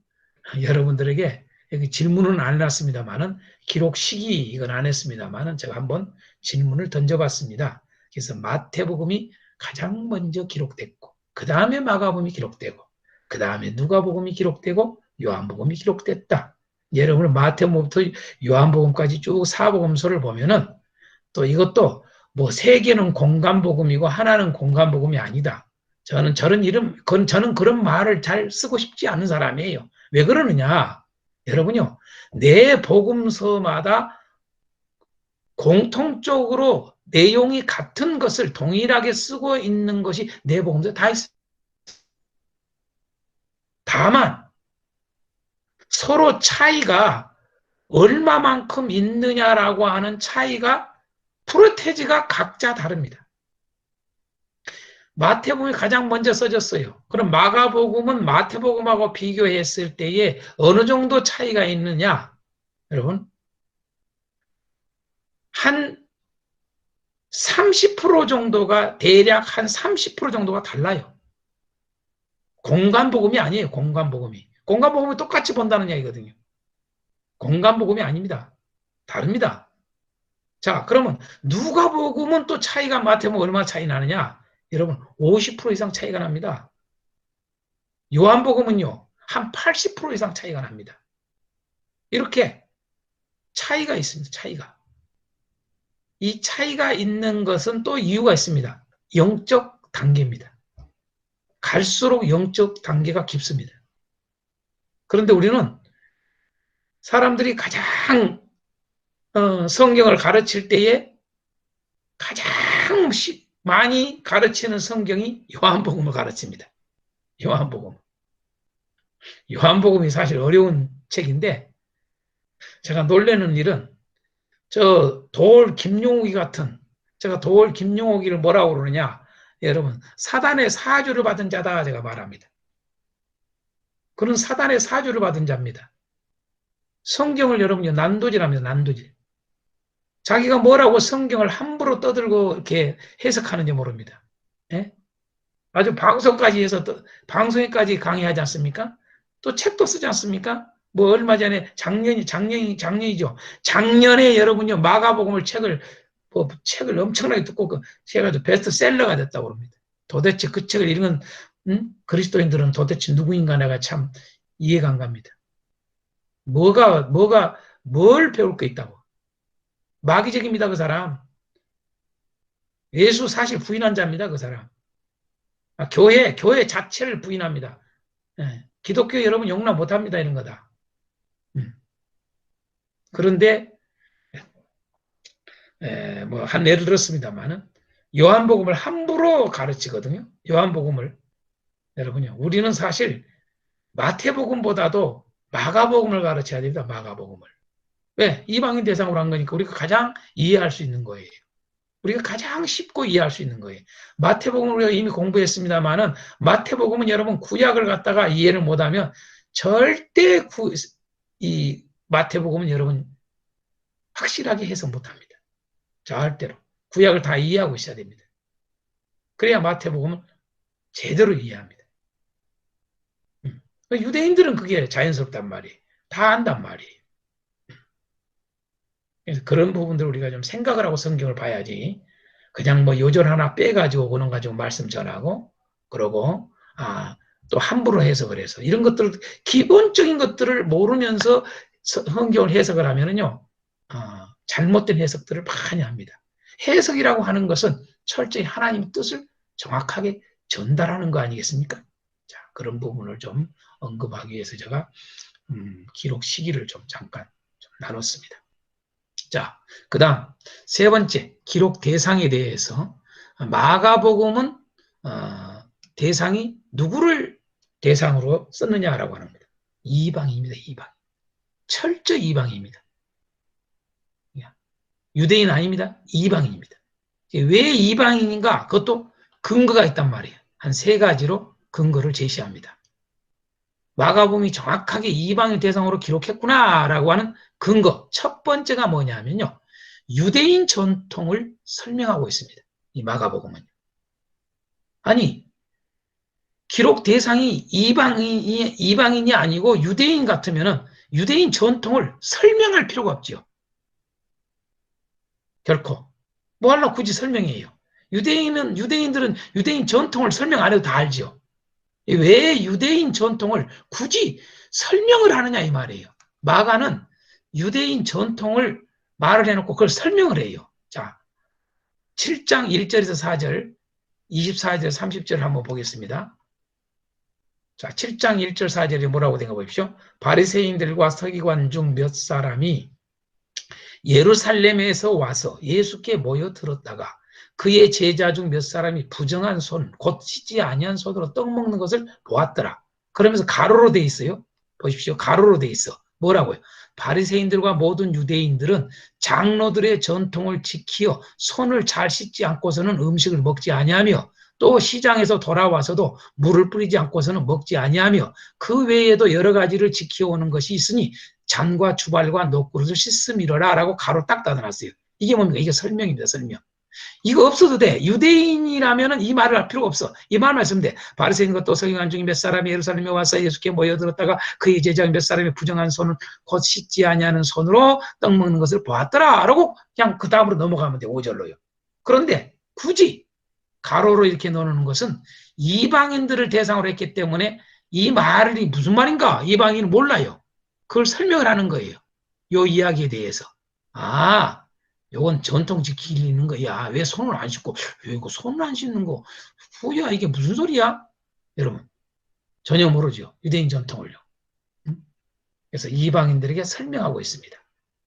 여러분들에게 여기 질문은 안 해놨습니다만은 기록 시기 이건 안 했습니다만은 제가 한번 질문을 던져봤습니다. 그래서 마태복음이 가장 먼저 기록됐고 그 다음에 마가복음이 기록되고 그 다음에 누가복음이 기록되고 요한복음이 기록됐다. 여러분 마태복음부터 요한복음까지 쭉 사복음서를 보면은 또 이것도 뭐 세 개는 공간복음이고 하나는 공간복음이 아니다. 저는 그런 말을 잘 쓰고 싶지 않은 사람이에요. 왜 그러느냐? 여러분요, 내 복음서마다 공통적으로 내용이 같은 것을 동일하게 쓰고 있는 것이 네 복음서 다 있어요. 다만 서로 차이가 얼마만큼 있느냐라고 하는 차이가 프로테지가 각자 다릅니다. 마태복음이 가장 먼저 써졌어요. 그럼 마가복음은 마태복음하고 비교했을 때에 어느 정도 차이가 있느냐? 여러분, 한 30% 정도가, 대략 한 30% 정도가 달라요. 공간복음이 아니에요. 공간복음이 똑같이 본다는 얘기거든요. 공간복음이 아닙니다. 다릅니다. 자, 그러면 누가복음은 또 차이가 마태복음 얼마나 차이 나느냐? 여러분, 50% 이상 차이가 납니다. 요한복음은요, 한 80% 이상 차이가 납니다. 이렇게 차이가 있습니다. 차이가. 이 차이가 있는 것은 또 이유가 있습니다. 영적 단계입니다. 갈수록 영적 단계가 깊습니다. 그런데 우리는 사람들이 가장 성경을 가르칠 때에 가장 많이 가르치는 성경이 요한복음을 가르칩니다. 요한복음이 사실 어려운 책인데, 제가 놀라는 일은 도올 김용옥이를 뭐라고 그러느냐? 여러분, 사단의 사주를 받은 자다 제가 말합니다. 그는 사단의 사주를 받은 자입니다. 성경을 여러분요, 난도질합니다. 난도질. 자기가 뭐라고 성경을 함부로 떠들고 이렇게 해석하는지 모릅니다. 예? 아주 방송까지 해서 방송에까지 강의하지 않습니까? 또 책도 쓰지 않습니까? 뭐 얼마 전에 작년이죠. 작년에 여러분요, 마가복음을 책을 엄청나게 두고 해가지고 베스트셀러가 됐다고 합니다. 도대체 그 책을 읽은 그리스도인들은 도대체 누구인가 내가 참 이해가 안 갑니다. 뭘 배울 게 있다고. 마귀적입니다, 그 사람. 예수 사실 부인한 자입니다, 그 사람. 교회 자체를 부인합니다. 예, 기독교 여러분 용납 못합니다, 이런 거다. 그런데 뭐 한 예를 들었습니다만은 요한복음을 함부로 가르치거든요. 요한복음을. 여러분요, 우리는 사실 마태복음보다도 마가복음을 가르쳐야 됩니다. 마가복음을. 왜? 이방인 대상으로 한 거니까 우리가 가장 이해할 수 있는 거예요. 우리가 가장 쉽고 이해할 수 있는 거예요. 마태복음을 우리가 이미 공부했습니다만은 마태복음은 여러분 구약을 갖다가 이해를 못하면 절대 이 마태복음은 여러분 확실하게 해석 못합니다. 절대로. 구약을 다 이해하고 있어야 됩니다. 그래야 마태복음은 제대로 이해합니다. 유대인들은 그게 자연스럽단 말이에요. 다 안단 말이에요. 그래서 그런 부분들을 우리가 좀 생각을 하고 성경을 봐야지. 그냥 뭐 요절 하나 빼가지고 그런 가지고 말씀 전하고, 그러고, 또 함부로 해석을 해서, 이런 것들, 기본적인 것들을 모르면서 성경을 해석을 하면은요, 잘못된 해석들을 많이 합니다. 해석이라고 하는 것은 철저히 하나님의 뜻을 정확하게 전달하는 거 아니겠습니까? 자, 그런 부분을 좀 언급하기 위해서 제가 기록 시기를 좀 잠깐 좀 나눴습니다. 자, 그 다음 세 번째, 기록 대상에 대해서 마가복음은 대상이 누구를 대상으로 썼느냐라고 하는 겁니다. 이방입니다. 이방. 철저히 이방입니다. 유대인 아닙니다. 이방인입니다. 왜 이방인인가? 그것도 근거가 있단 말이에요. 한 세 가지로 근거를 제시합니다. 마가복음이 정확하게 이방인 대상으로 기록했구나라고 하는 근거. 첫 번째가 뭐냐면요, 유대인 전통을 설명하고 있습니다. 이 마가복음은. 아니, 기록 대상이 이방인이 아니고 유대인 같으면은 유대인 전통을 설명할 필요가 없지요. 결코. 뭐 하려고 굳이 설명해요. 유대인들은 유대인 전통을 설명 안 해도 다 알죠. 왜 유대인 전통을 굳이 설명을 하느냐 이 말이에요. 마가는 유대인 전통을 말을 해놓고 그걸 설명을 해요. 자, 7장 1절에서 4절, 24절, 30절 한번 보겠습니다. 자, 7장 1절 4절에 뭐라고 된 거 보십시오. 바리새인들과 서기관 중 몇 사람이 예루살렘에서 와서 예수께 모여들었다가 그의 제자 중 몇 사람이 부정한 손, 곧 씻지 아니한 손으로 떡 먹는 것을 보았더라. 그러면서 가로로 돼 있어요. 보십시오. 가로로 돼 있어. 뭐라고요? 바리새인들과 모든 유대인들은 장로들의 전통을 지키어 손을 잘 씻지 않고서는 음식을 먹지 아니하며 또 시장에서 돌아와서도 물을 뿌리지 않고서는 먹지 아니하며 그 외에도 여러 가지를 지켜오는 것이 있으니 잔과 주발과 녹그릇을 씻음이로라 라고 가로 딱 닫아놨어요. 이게 뭡니까? 이게 설명입니다. 설명. 이거 없어도 돼. 유대인이라면 이 말을 할 필요가 없어. 이 말만 쓰면 돼. 바리새인과 또 서기관 중에 몇 사람이 예루살렘에 와서 예수께 모여들었다가 그의 제자 몇 사람이 부정한 손을 곧 씻지 아니하는 손으로 떡 먹는 것을 보았더라 라고 그냥 그 다음으로 넘어가면 돼. 5절로요. 그런데 굳이 가로로 이렇게 넣는 것은 이방인들을 대상으로 했기 때문에 이 말이 무슨 말인가? 이방인은 몰라요. 그걸 설명을 하는 거예요. 이 이야기에 대해서. 아, 요건 전통 지키는 거야. 왜 손을 안 씻고, 왜 이거 손을 안 씻는 거? 후야, 이게 무슨 소리야? 여러분, 전혀 모르죠. 유대인 전통을요. 그래서 이방인들에게 설명하고 있습니다.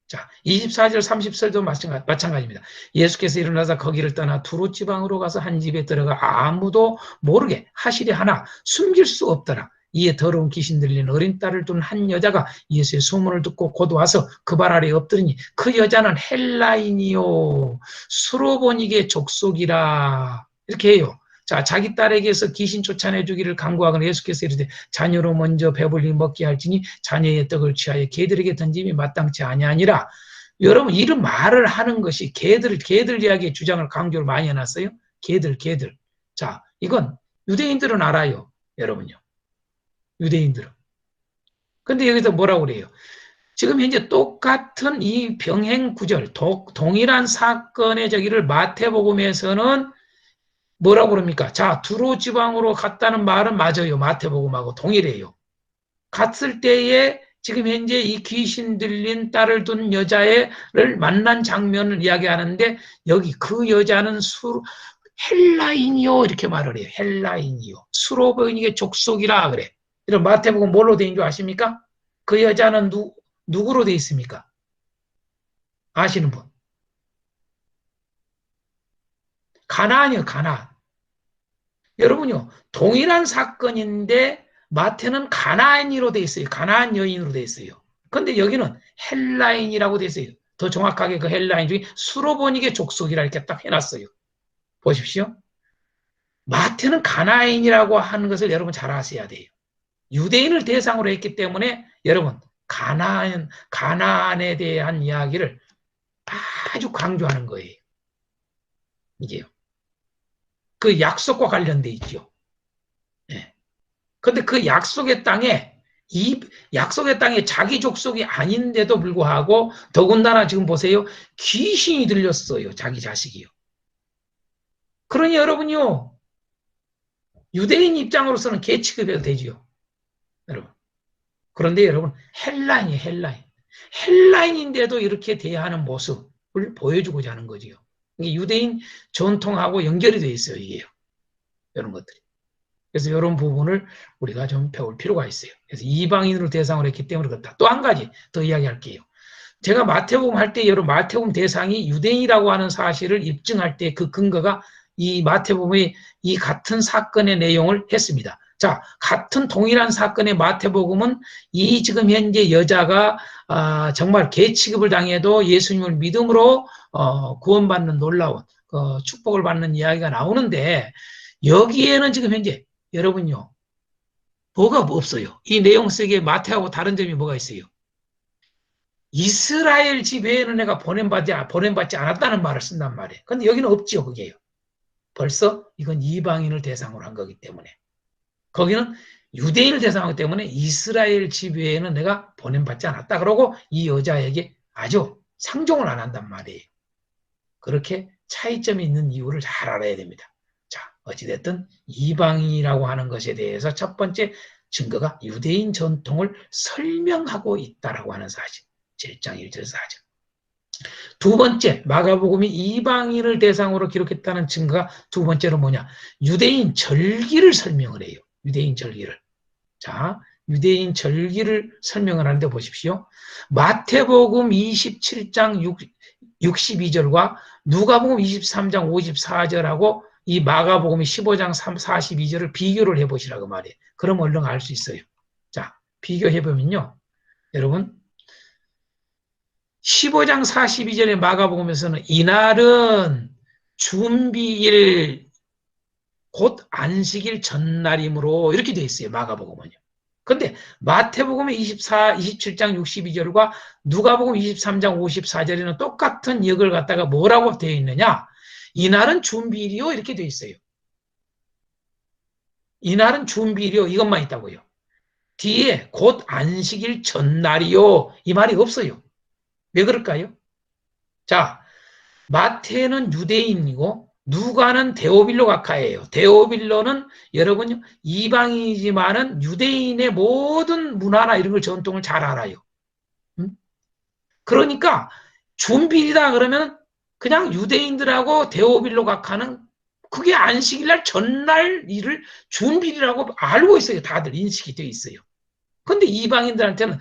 자, 24절, 30절도 마찬가지입니다. 예수께서 일어나서 거기를 떠나 두로 지방으로 가서 한 집에 들어가 아무도 모르게 하시려 하나 숨길 수 없더라. 이에 더러운 귀신 들린 어린 딸을 둔 한 여자가 예수의 소문을 듣고 곧 와서 그 발 아래에 엎드리니 그 여자는 헬라인이요 수로보니게 족속이라 이렇게 해요. 자, 자기 딸에게서 귀신 쫓아내주기를 간구하거나 예수께서 이르되 자녀로 먼저 배불리 먹게 할지니 자녀의 떡을 취하여 개들에게 던짐이 마땅치 아니하니라. 여러분 이런 말을 하는 것이 개들 이야기의 주장을 강조를 많이 해놨어요. 개들. 자, 이건 유대인들은 알아요. 여러분요. 유대인들은. 근데 여기서 뭐라고 그래요? 지금 현재 똑같은 이 병행 구절, 동일한 사건의 저기를 마태복음에서는 뭐라고 그럽니까? 자, 두로 지방으로 갔다는 말은 맞아요. 마태복음하고 동일해요. 갔을 때에 지금 현재 이 귀신 들린 딸을 둔 여자를 만난 장면을 이야기하는데 여기 그 여자는 헬라인이요 이렇게 말을 해요. 헬라인이요. 수로보니게 족속이라 그래. 이런 마태복음 뭘로 돼 있는 줄 아십니까? 그 여자는 누구로 돼 있습니까? 아시는 분? 가나안이요, 가나안. 여러분요, 동일한 사건인데 마태는 가나안이로 돼 있어요. 가나안 여인으로 돼 있어요. 근데 여기는 헬라인이라고 돼 있어요. 더 정확하게 그 헬라인 중에 수로보니게 족속이라 이렇게 딱 해놨어요. 보십시오. 마태는 가나안이라고 하는 것을 여러분 잘 아셔야 돼요. 유대인을 대상으로 했기 때문에 여러분 가나안에 대한 이야기를 아주 강조하는 거예요. 이게요. 그 약속과 관련돼 있죠. 예. 근데 그 약속의 땅에 자기 족속이 아닌데도 불구하고 더군다나 지금 보세요. 귀신이 들렸어요. 자기 자식이요. 그러니 여러분요. 유대인 입장으로서는 개 취급해도 되지요. 여러분. 그런데 여러분 헬라인이에요. 헬라인인데도 이렇게 대하는 모습을 보여주고자 하는 거지요. 이게 유대인 전통하고 연결이 되어 있어요. 이게요. 이런 것들이. 그래서 이런 부분을 우리가 좀 배울 필요가 있어요. 그래서 이방인으로 대상을 했기 때문에 그렇다. 또 한 가지 더 이야기할게요. 제가 마태복음 할 때 여러분 마태복음 대상이 유대인이라고 하는 사실을 입증할 때 그 근거가 이 마태복음의 이 같은 사건의 내용을 했습니다. 자, 같은 동일한 사건의 마태복음은 이 지금 현재 여자가 정말 개 취급을 당해도 예수님을 믿음으로 구원받는 놀라운 축복을 받는 이야기가 나오는데 여기에는 지금 현재 여러분요 뭐가 없어요. 이 내용 속에 마태하고 다른 점이 뭐가 있어요? 이스라엘 집 외에는 내가 보냄받지 않았다는 말을 쓴단 말이에요. 근데 여기는 없죠. 그게요. 벌써 이건 이방인을 대상으로 한 거기 때문에 거기는 유대인을 대상으로 하기 때문에 이스라엘 집 외에는 내가 보냄받지 않았다. 그러고 이 여자에게 아주 상종을 안 한단 말이에요. 그렇게 차이점이 있는 이유를 잘 알아야 됩니다. 자, 어찌됐든 이방인이라고 하는 것에 대해서 첫 번째 증거가 유대인 전통을 설명하고 있다라고 하는 사실. 7장 1절 4절. 두 번째, 마가복음이 이방인을 대상으로 기록했다는 증거가 두 번째로 뭐냐? 유대인 절기를 설명을 해요. 유대인 절기를. 자, 유대인 절기를 설명을 하는데 보십시오. 마태복음 27장 62절과 누가복음 23장 54절하고 이 마가복음 15장 42절을 비교를 해보시라고 말이에요. 그럼 얼른 알 수 있어요. 자, 비교해보면요. 여러분, 15장 42절의 마가복음에서는 이날은 준비일 곧 안식일 전날이므로 이렇게 되어 있어요. 마가복음은요. 근데 마태복음의 27장 62절과 누가복음 23장 54절에는 똑같은 역을 갖다가 뭐라고 되어 있느냐? 이날은 준비일이요 이렇게 되어 있어요. 이날은 준비일이요 이것만 있다고요. 뒤에 곧 안식일 전날이요 이 말이 없어요. 왜 그럴까요? 자, 마태는 유대인이고 누가는 데오빌로 각하예요. 데오빌로는 여러분 이방이지만은 유대인의 모든 문화나 이런 걸 전통을 잘 알아요. 그러니까 준비일이다 그러면 그냥 유대인들하고 데오빌로 각하는 그게 안식일날 전날 일을 준비일이라고 알고 있어요. 다들 인식이 되어 있어요. 근데 이방인들한테는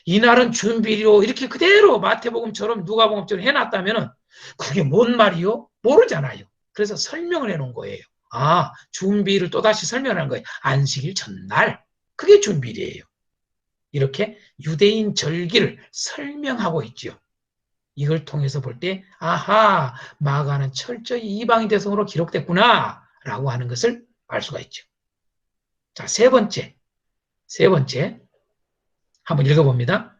이날은 준비일이요 이렇게 그대로 마태복음처럼 누가복음처럼 해놨다면은 그게 뭔 말이요? 모르잖아요. 그래서 설명을 해놓은 거예요. 아, 준비일을 또다시 설명하는 거예요. 안식일 전날. 그게 준비일이에요. 이렇게 유대인 절기를 설명하고 있죠. 이걸 통해서 볼 때 아하, 마가는 철저히 이방인 대성으로 기록됐구나 라고 하는 것을 알 수가 있죠. 자, 세 번째 한번 읽어봅니다.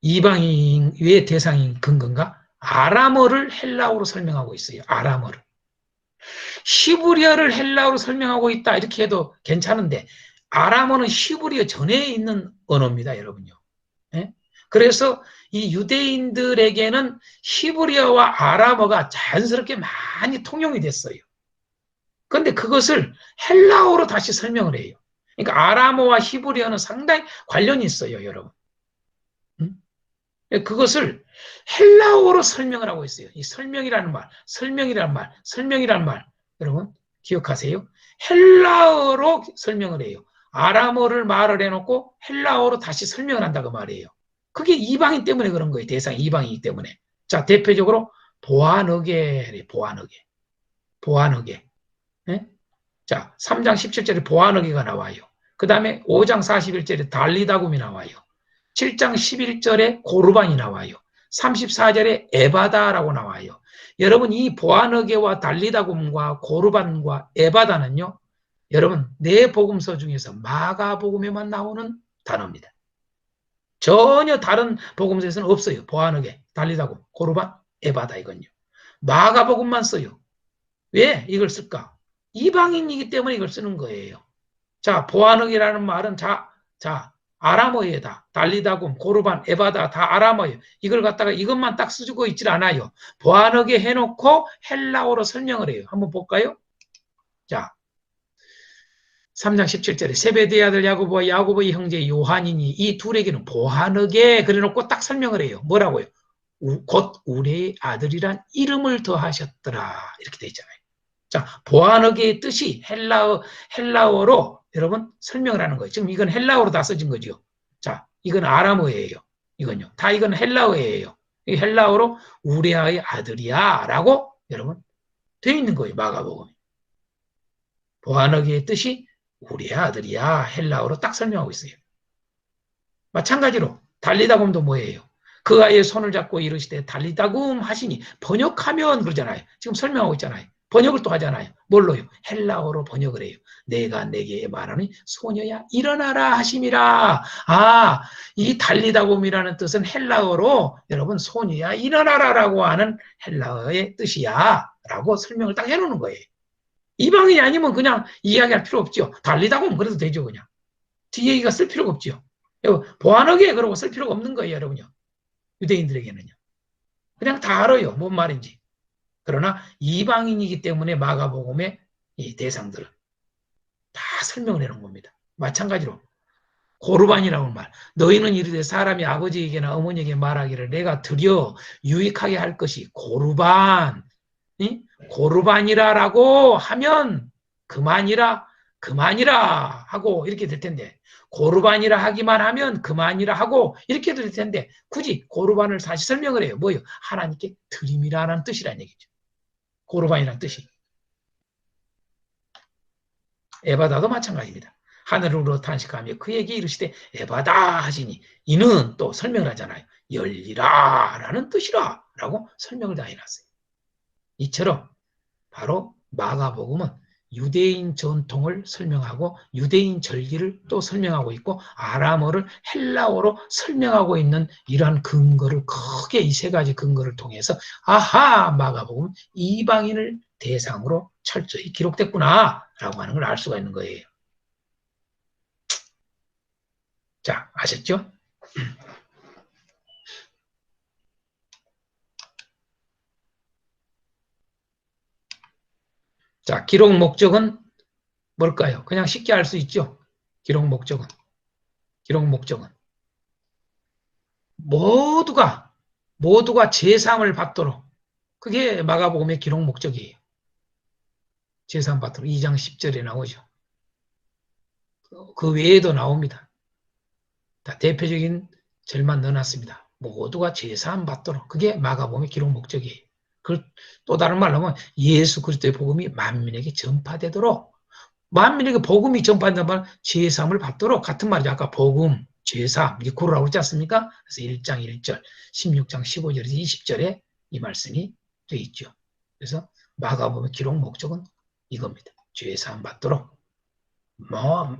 이방인 왜 대상인 근거인가? 아람어를 헬라어로 설명하고 있어요. 아람어를. 히브리어를 헬라어로 설명하고 있다 이렇게 해도 괜찮은데 아람어는 히브리어 전에 있는 언어입니다. 여러분요. 예? 그래서 이 유대인들에게는 히브리어와 아람어가 자연스럽게 많이 통용이 됐어요. 그런데 그것을 헬라어로 다시 설명을 해요. 그러니까 아람어와 히브리어는 상당히 관련이 있어요. 여러분. 그것을 헬라어로 설명을 하고 있어요. 이 설명이라는 말, 여러분 기억하세요. 헬라어로 설명을 해요. 아람어를 말을 해놓고 헬라어로 다시 설명을 한다고 말이에요. 그게 이방인 때문에 그런 거예요. 대상이 이방인이기 때문에. 자, 대표적으로 보아너게. 네? 자, 3장 17절에 보아너게가 나와요. 그 다음에 5장 41절에 달리다굼이 나와요. 7장 11절에 고르반이 나와요. 34절에 에바다라고 나와요. 여러분 이 보아너게와 달리다굼과 고르반과 에바다는요. 여러분 네 복음서 중에서 마가복음에만 나오는 단어입니다. 전혀 다른 복음서에서는 없어요. 보아너게, 달리다굼, 고르반, 에바다 이건요. 마가복음만 써요. 왜 이걸 쓸까? 이방인이기 때문에 이걸 쓰는 거예요. 자, 보아너게라는 말은 아람어에다 달리다굼, 고르반, 에바다 다 아람어예요. 이걸 갖다가 이것만 딱 쓰고 있질 않아요. 보아너게 해놓고 헬라어로 설명을 해요. 한번 볼까요? 자, 3장 17절에 세베대의 아들 야고보와 야고보의 형제 요한이니 이 둘에게는 보아너게 그래놓고 딱 설명을 해요. 뭐라고요? 곧 우리의 아들이란 이름을 더하셨더라 이렇게 돼 있잖아요. 자, 보아너게의 뜻이 헬라어로 여러분 설명을 하는 거예요. 지금 이건 헬라어로 다 써진 거죠. 자, 이건 아람어예요. 이건요. 다 이건 헬라어예요. 이 헬라어로 우리아의 아들이야 라고 여러분 되어 있는 거예요. 마가복음. 보아너게의 뜻이 우리의 아들이야 헬라어로 딱 설명하고 있어요. 마찬가지로 달리다굼도 뭐예요? 그 아이의 손을 잡고 이르시되 달리다굼 하시니 번역하면 그러잖아요. 지금 설명하고 있잖아요. 번역을 또 하잖아요. 뭘로요? 헬라어로 번역을 해요. 내가 내게 말하니 소녀야 일어나라 하심이라. 아, 이 달리다굼이라는 뜻은 헬라어로 여러분 소녀야 일어나라라고 하는 헬라어의 뜻이야 라고 설명을 딱 해놓는 거예요. 이방인이 아니면 그냥 이야기할 필요 없죠. 달리다굼 그래도 되죠. 그냥 뒤에 쓸 필요가 없죠. 보아너게 그러고 쓸 필요가 없는 거예요. 여러분요. 유대인들에게는요. 그냥 다 알아요. 뭔 말인지. 그러나 이방인이기 때문에 마가복음의 이 대상들은 다 설명을 해놓은 겁니다. 마찬가지로 고르반이라는 말. 너희는 이르되 사람이 아버지에게나 어머니에게 말하기를 내가 드려 유익하게 할 것이 고르반, 고르반이라라고 하면 그만이라 그만이라 하고 이렇게 될 텐데, 고르반이라 하기만 하면 그만이라 하고 이렇게 될 텐데, 굳이 고르반을 다시 설명을 해요. 뭐요? 하나님께 드림이라는 뜻이란 얘기죠. 고르반이라는 뜻이. 에바다도 마찬가지입니다. 하늘으로 탄식하며 그에게 이르시되 에바다 하시니, 이는 또 설명을 하잖아요. 열리라 라는 뜻이라 라고 설명을 다 해놨어요. 이처럼 바로 마가복음은 유대인 전통을 설명하고 유대인 절기를 또 설명하고 있고 아람어를 헬라어로 설명하고 있는 이러한 근거를, 크게 이 세 가지 근거를 통해서 아하, 마가복음 이방인을 대상으로 철저히 기록됐구나 라고 하는 걸 알 수가 있는 거예요. 자, 아셨죠? 자, 기록 목적은 뭘까요? 그냥 쉽게 알 수 있죠? 기록 목적은 모두가 제사함을 받도록, 그게 마가복음의 기록 목적이에요. 제사함 받도록 2장 10절에 나오죠. 그 외에도 나옵니다. 다 대표적인 절만 넣어놨습니다. 모두가 제사함 받도록, 그게 마가복음의 기록 목적이에요. 그걸 또 다른 말로 하면 예수 그리스도의 복음이 만민에게 전파되도록, 만민에게 복음이 전파된다면 제사함을 받도록, 같은 말이죠. 아까 복음, 제사, 니코라고 그러지 않습니까? 그래서 1장 1절, 16장 15절에서 20절에 이 말씀이 되어 있죠. 그래서 마가복음의 기록 목적은 이겁니다. 제사함 받도록,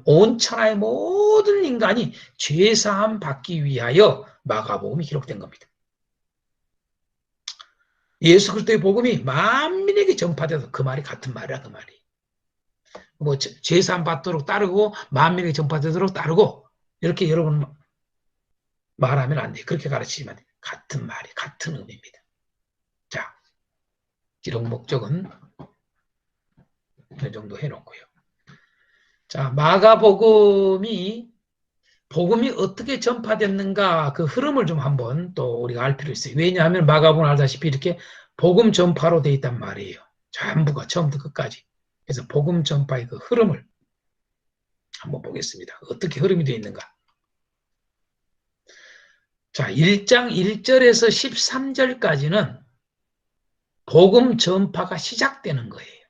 온 천하의 모든 인간이 제사함 받기 위하여 마가복음이 기록된 겁니다. 예수 그리스도의 복음이 만민에게 전파돼서, 그 말이 같은 말이야, 그 말이. 뭐 제사함 받도록 따르고 만민에게 전파되도록 따르고 이렇게 여러분 말하면 안 돼요. 그렇게 가르치지만 같은 말이, 같은 의미입니다. 자, 기록 목적은 이 정도 해놓고요. 자, 마가복음이 어떻게 전파됐는가, 그 흐름을 좀 한번 또 우리가 알 필요 있어요. 왜냐하면 마가복음은 알다시피 이렇게 복음 전파로 되어 있단 말이에요. 전부가 처음부터 끝까지. 그래서 복음 전파의 그 흐름을 한번 보겠습니다. 어떻게 흐름이 되어 있는가. 자, 1장 1절에서 13절까지는 복음 전파가 시작되는 거예요.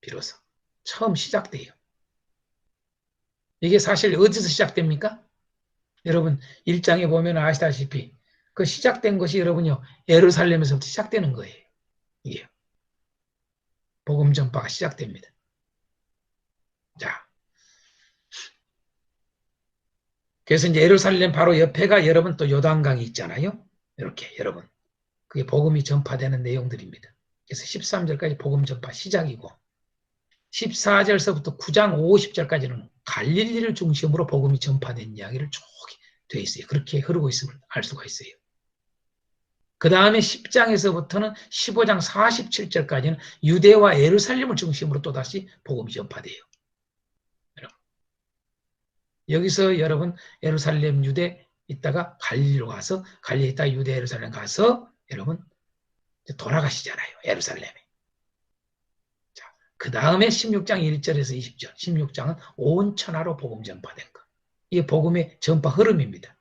비로소 처음 시작돼요. 이게 사실 어디서 시작됩니까? 여러분 1장에 보면 아시다시피 그 시작된 것이 여러분요, 예루살렘에서부터 시작되는 거예요. 이게 복음 전파가 시작됩니다. 자, 그래서 이제 예루살렘 바로 옆에가 여러분 또 요단강이 있잖아요. 이렇게 여러분, 그게 복음이 전파되는 내용들입니다. 그래서 13절까지 복음 전파 시작이고 14절서부터 9장 50절까지는 갈릴리를 중심으로 복음이 전파된 이야기를 쭉 되어 있어요. 그렇게 흐르고 있음을 알 수가 있어요. 그 다음에 10장에서부터는 15장 47절까지는 유대와 예루살렘을 중심으로 또다시 복음이 전파돼요. 여기서 여러분 예루살렘 유대 있다가 갈릴리로 가서, 갈릴리 있다가 유대 예루살렘 가서 여러분 돌아가시잖아요. 예루살렘에. 자, 그 다음에 16장 1절에서 20절, 16장은 온 천하로 복음 전파된 것. 이게 복음의 전파 흐름입니다.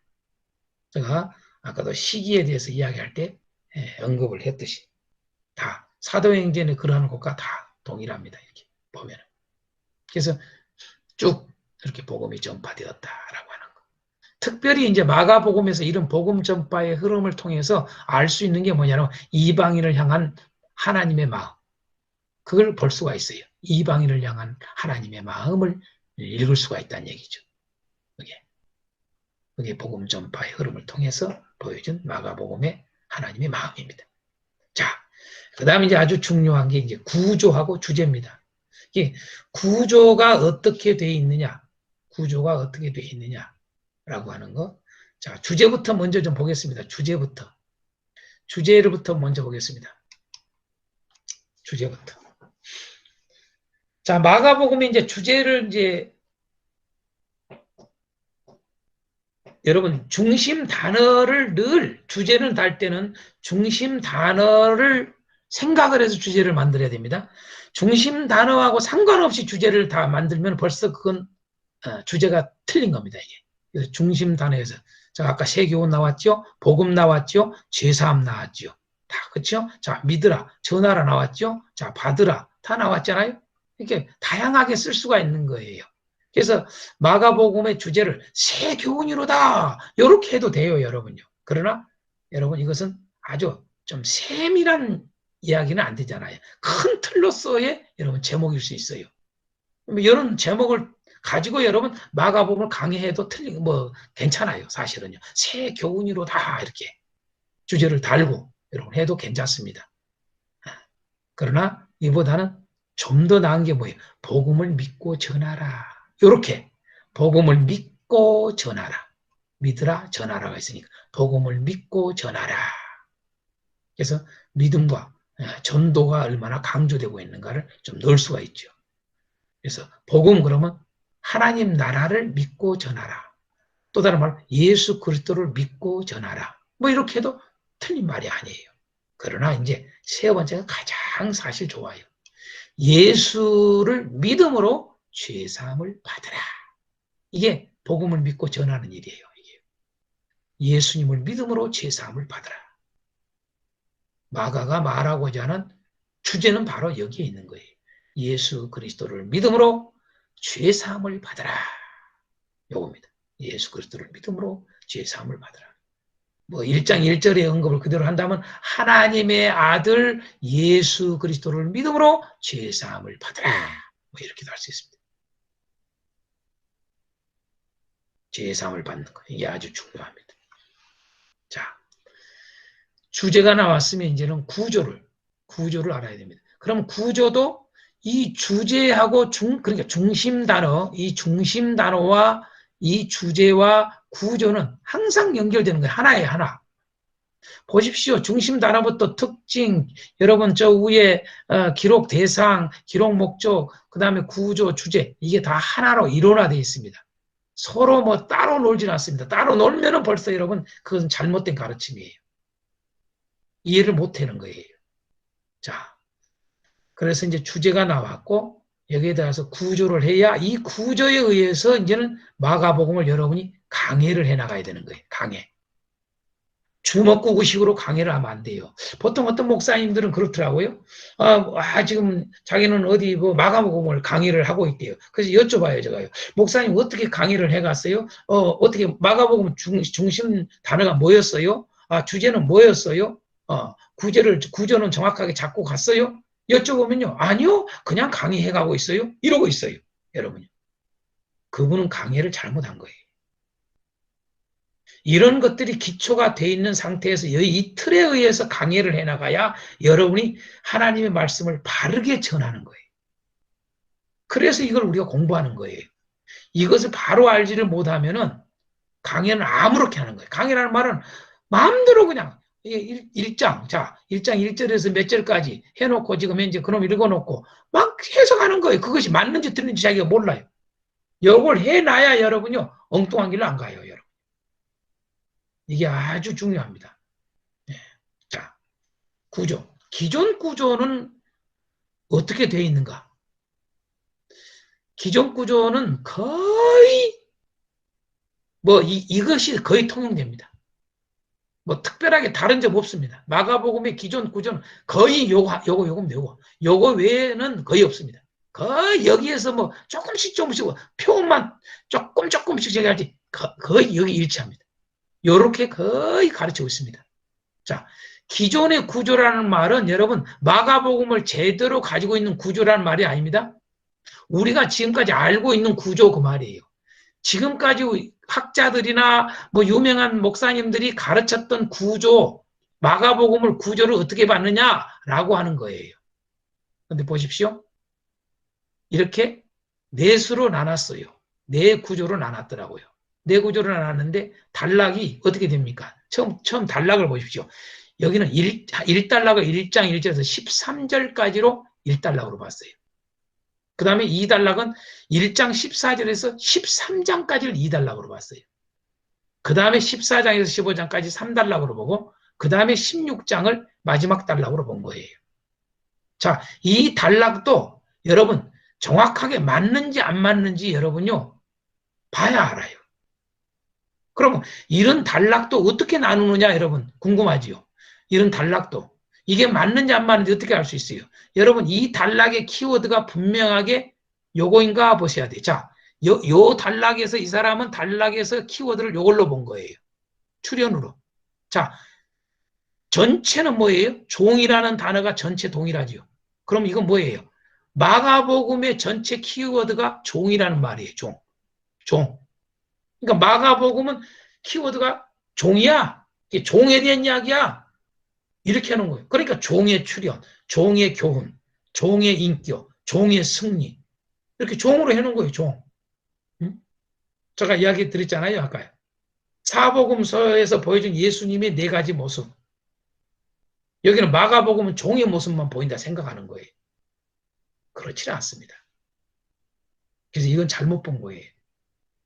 제가 아까도 시기에 대해서 이야기할 때 언급을 했듯이 다 사도행전에 그러한 것과 다 동일합니다. 이렇게 보면. 그래서 쭉 이렇게 복음이 전파되었다라고 하는 거. 특별히 이제 마가복음에서 이런 복음 전파의 흐름을 통해서 알 수 있는 게 뭐냐면 이방인을 향한 하나님의 마음. 그걸 볼 수가 있어요. 이방인을 향한 하나님의 마음을 읽을 수가 있다는 얘기죠. 그게 복음 전파의 흐름을 통해서 보여준 마가복음의 하나님의 마음입니다. 자, 그 다음에 이제 아주 중요한 게 이제 구조하고 주제입니다. 이게 구조가 어떻게 되어 있느냐, 라고 하는 거. 자, 주제부터 먼저 좀 보겠습니다. 주제부터 먼저 보겠습니다. 주제부터. 자, 마가복음의 이제 주제를 이제 여러분 중심 단어를 늘 주제를 달 때는 중심 단어를 생각을 해서 주제를 만들어야 됩니다. 중심 단어하고 상관없이 주제를 다 만들면 벌써 그건 주제가 틀린 겁니다. 이게. 그래서 중심 단어에서 자, 아까 세교훈 나왔죠? 복음 나왔죠? 죄사함 나왔죠? 다 그렇죠? 자, 믿으라, 전하라 나왔죠? 자, 받으라 다 나왔잖아요. 이렇게 다양하게 쓸 수가 있는 거예요. 그래서 마가복음의 주제를 새 교훈이로다 이렇게 해도 돼요, 여러분요. 그러나 여러분 이것은 아주 좀 세밀한 이야기는 안 되잖아요. 큰 틀로서의 여러분 제목일 수 있어요. 이런 제목을 가지고 여러분 마가복음을 강의해도 괜찮아요. 사실은요. 새 교훈이로다 이렇게 주제를 달고 여러분 해도 괜찮습니다. 그러나 이보다는 좀 더 나은 게 뭐예요? 복음을 믿고 전하라. 이렇게 복음을 믿고 전하라. 믿으라 전하라가 있으니까 복음을 믿고 전하라. 그래서 믿음과 전도가 얼마나 강조되고 있는가를 좀 넣을 수가 있죠. 그래서 복음 그러면 하나님 나라를 믿고 전하라. 또 다른 말로 예수 그리스도를 믿고 전하라. 뭐 이렇게 해도 틀린 말이 아니에요. 그러나 이제 세 번째가 가장 사실 좋아요. 예수를 믿음으로 죄사함을 받으라. 이게 복음을 믿고 전하는 일이에요. 이게. 예수님을 믿음으로 죄사함을 받으라. 마가가 말하고자 하는 주제는 바로 여기에 있는 거예요. 예수 그리스도를 믿음으로 죄사함을 받으라. 요겁니다. 예수 그리스도를 믿음으로 죄사함을 받으라. 뭐 1장 1절의 언급을 그대로 한다면 하나님의 아들 예수 그리스도를 믿음으로 죄사함을 받으라. 뭐 이렇게도 할 수 있습니다. 죄사함을 받는 거 이게 아주 중요합니다. 자, 주제가 나왔으면 이제는 구조를 알아야 됩니다. 그럼 구조도 이 주제하고 그러니까 중심 단어, 이 중심 단어와 이 주제와 구조는 항상 연결되는 거예요. 하나에 하나. 보십시오. 중심 단어부터 특징, 여러분 저 위에 기록 대상, 기록 목적, 그 다음에 구조, 주제 이게 다 하나로 일원화되어 있습니다. 서로 뭐 따로 놀지는 않습니다. 따로 놀면은 벌써 여러분 그건 잘못된 가르침이에요. 이해를 못하는 거예요. 자, 그래서 이제 주제가 나왔고 여기에 대해서 구조를 해야 이 구조에 의해서 이제는 마가복음을 여러분이 강해를 해나가야 되는 거예요. 강해. 주먹구구식으로 강해를 하면 안 돼요. 보통 어떤 목사님들은 그렇더라고요. 지금 자기는 어디 뭐 마가복음을 강의를 하고 있대요. 그래서 여쭤봐요, 제가요. 목사님 어떻게 강의를 해갔어요? 어떻게 마가복음 중심 단어가 뭐였어요? 주제는 뭐였어요? 구조는 정확하게 잡고 갔어요? 여쭤보면요. 아니요. 그냥 강의해가고 있어요. 이러고 있어요. 여러분요. 그분은 강의를 잘못한 거예요. 이런 것들이 기초가 돼 있는 상태에서 이 틀에 의해서 강의를 해나가야 여러분이 하나님의 말씀을 바르게 전하는 거예요. 그래서 이걸 우리가 공부하는 거예요. 이것을 바로 알지를 못하면은 강의는 아무렇게 하는 거예요. 강의라는 말은 마음대로 그냥 1장 1절에서 몇 절까지 해놓고 지금 현재 그놈 읽어놓고 막 해석하는 거예요. 그것이 맞는지 틀린지 자기가 몰라요. 이걸 해놔야 여러분요 엉뚱한 길로 안 가요. 여러분. 이게 아주 중요합니다. 네. 자, 구조. 기존 구조는 어떻게 되어 있는가? 기존 구조는 거의 이것이 거의 통용됩니다. 뭐 특별하게 다른 점 없습니다. 마가복음의 기존 구조는 거의 요거 외에는 거의 없습니다. 거의 여기에서 뭐 조금씩 표현만 조금씩 제기하지 거의 여기 일치합니다. 요렇게 거의 가르치고 있습니다. 자, 기존의 구조라는 말은 여러분 마가복음을 제대로 가지고 있는 구조라는 말이 아닙니다. 우리가 지금까지 알고 있는 구조 그 말이에요. 지금까지 학자들이나 뭐 유명한 목사님들이 가르쳤던 구조, 마가복음을 구조를 어떻게 봤느냐라고 하는 거예요. 근데 보십시오. 이렇게 넷으로 나눴어요. 네 구조로 나눴더라고요. 네 구조로 나눴는데 단락이 어떻게 됩니까? 처음 단락을 보십시오. 여기는 1단락을 1장 1절에서 13절까지로 1단락으로 봤어요. 그 다음에 2단락은 1장 14절에서 13장까지를 2단락으로 봤어요. 그 다음에 14장에서 15장까지 3단락으로 보고 그 다음에 16장을 마지막 단락으로 본 거예요. 자, 이 단락도 여러분 정확하게 맞는지 안 맞는지 여러분요 봐야 알아요. 그럼 이런 단락도 어떻게 나누느냐 여러분 궁금하지요? 이런 단락도 이게 맞는지 안 맞는지 어떻게 알 수 있어요? 여러분 이 단락의 키워드가 분명하게 요거인가 보셔야 돼요. 자, 요 단락에서 이 사람은 단락에서 키워드를 요걸로 본 거예요. 출연으로. 자, 전체는 뭐예요? 종이라는 단어가 전체 동일하지요. 그럼 이건 뭐예요? 마가복음의 전체 키워드가 종이라는 말이에요. 종. 종. 그러니까 마가복음은 키워드가 종이야. 이게 종에 대한 이야기야. 이렇게 하는 거예요. 그러니까 종의 출현, 종의 교훈, 종의 인격, 종의 승리. 이렇게 종으로 해놓은 거예요. 종. 응? 제가 이야기 드렸잖아요. 아까요. 사복음서에서 보여준 예수님의 네 가지 모습. 여기는 마가복음은 종의 모습만 보인다 생각하는 거예요. 그렇지는 않습니다. 그래서 이건 잘못 본 거예요.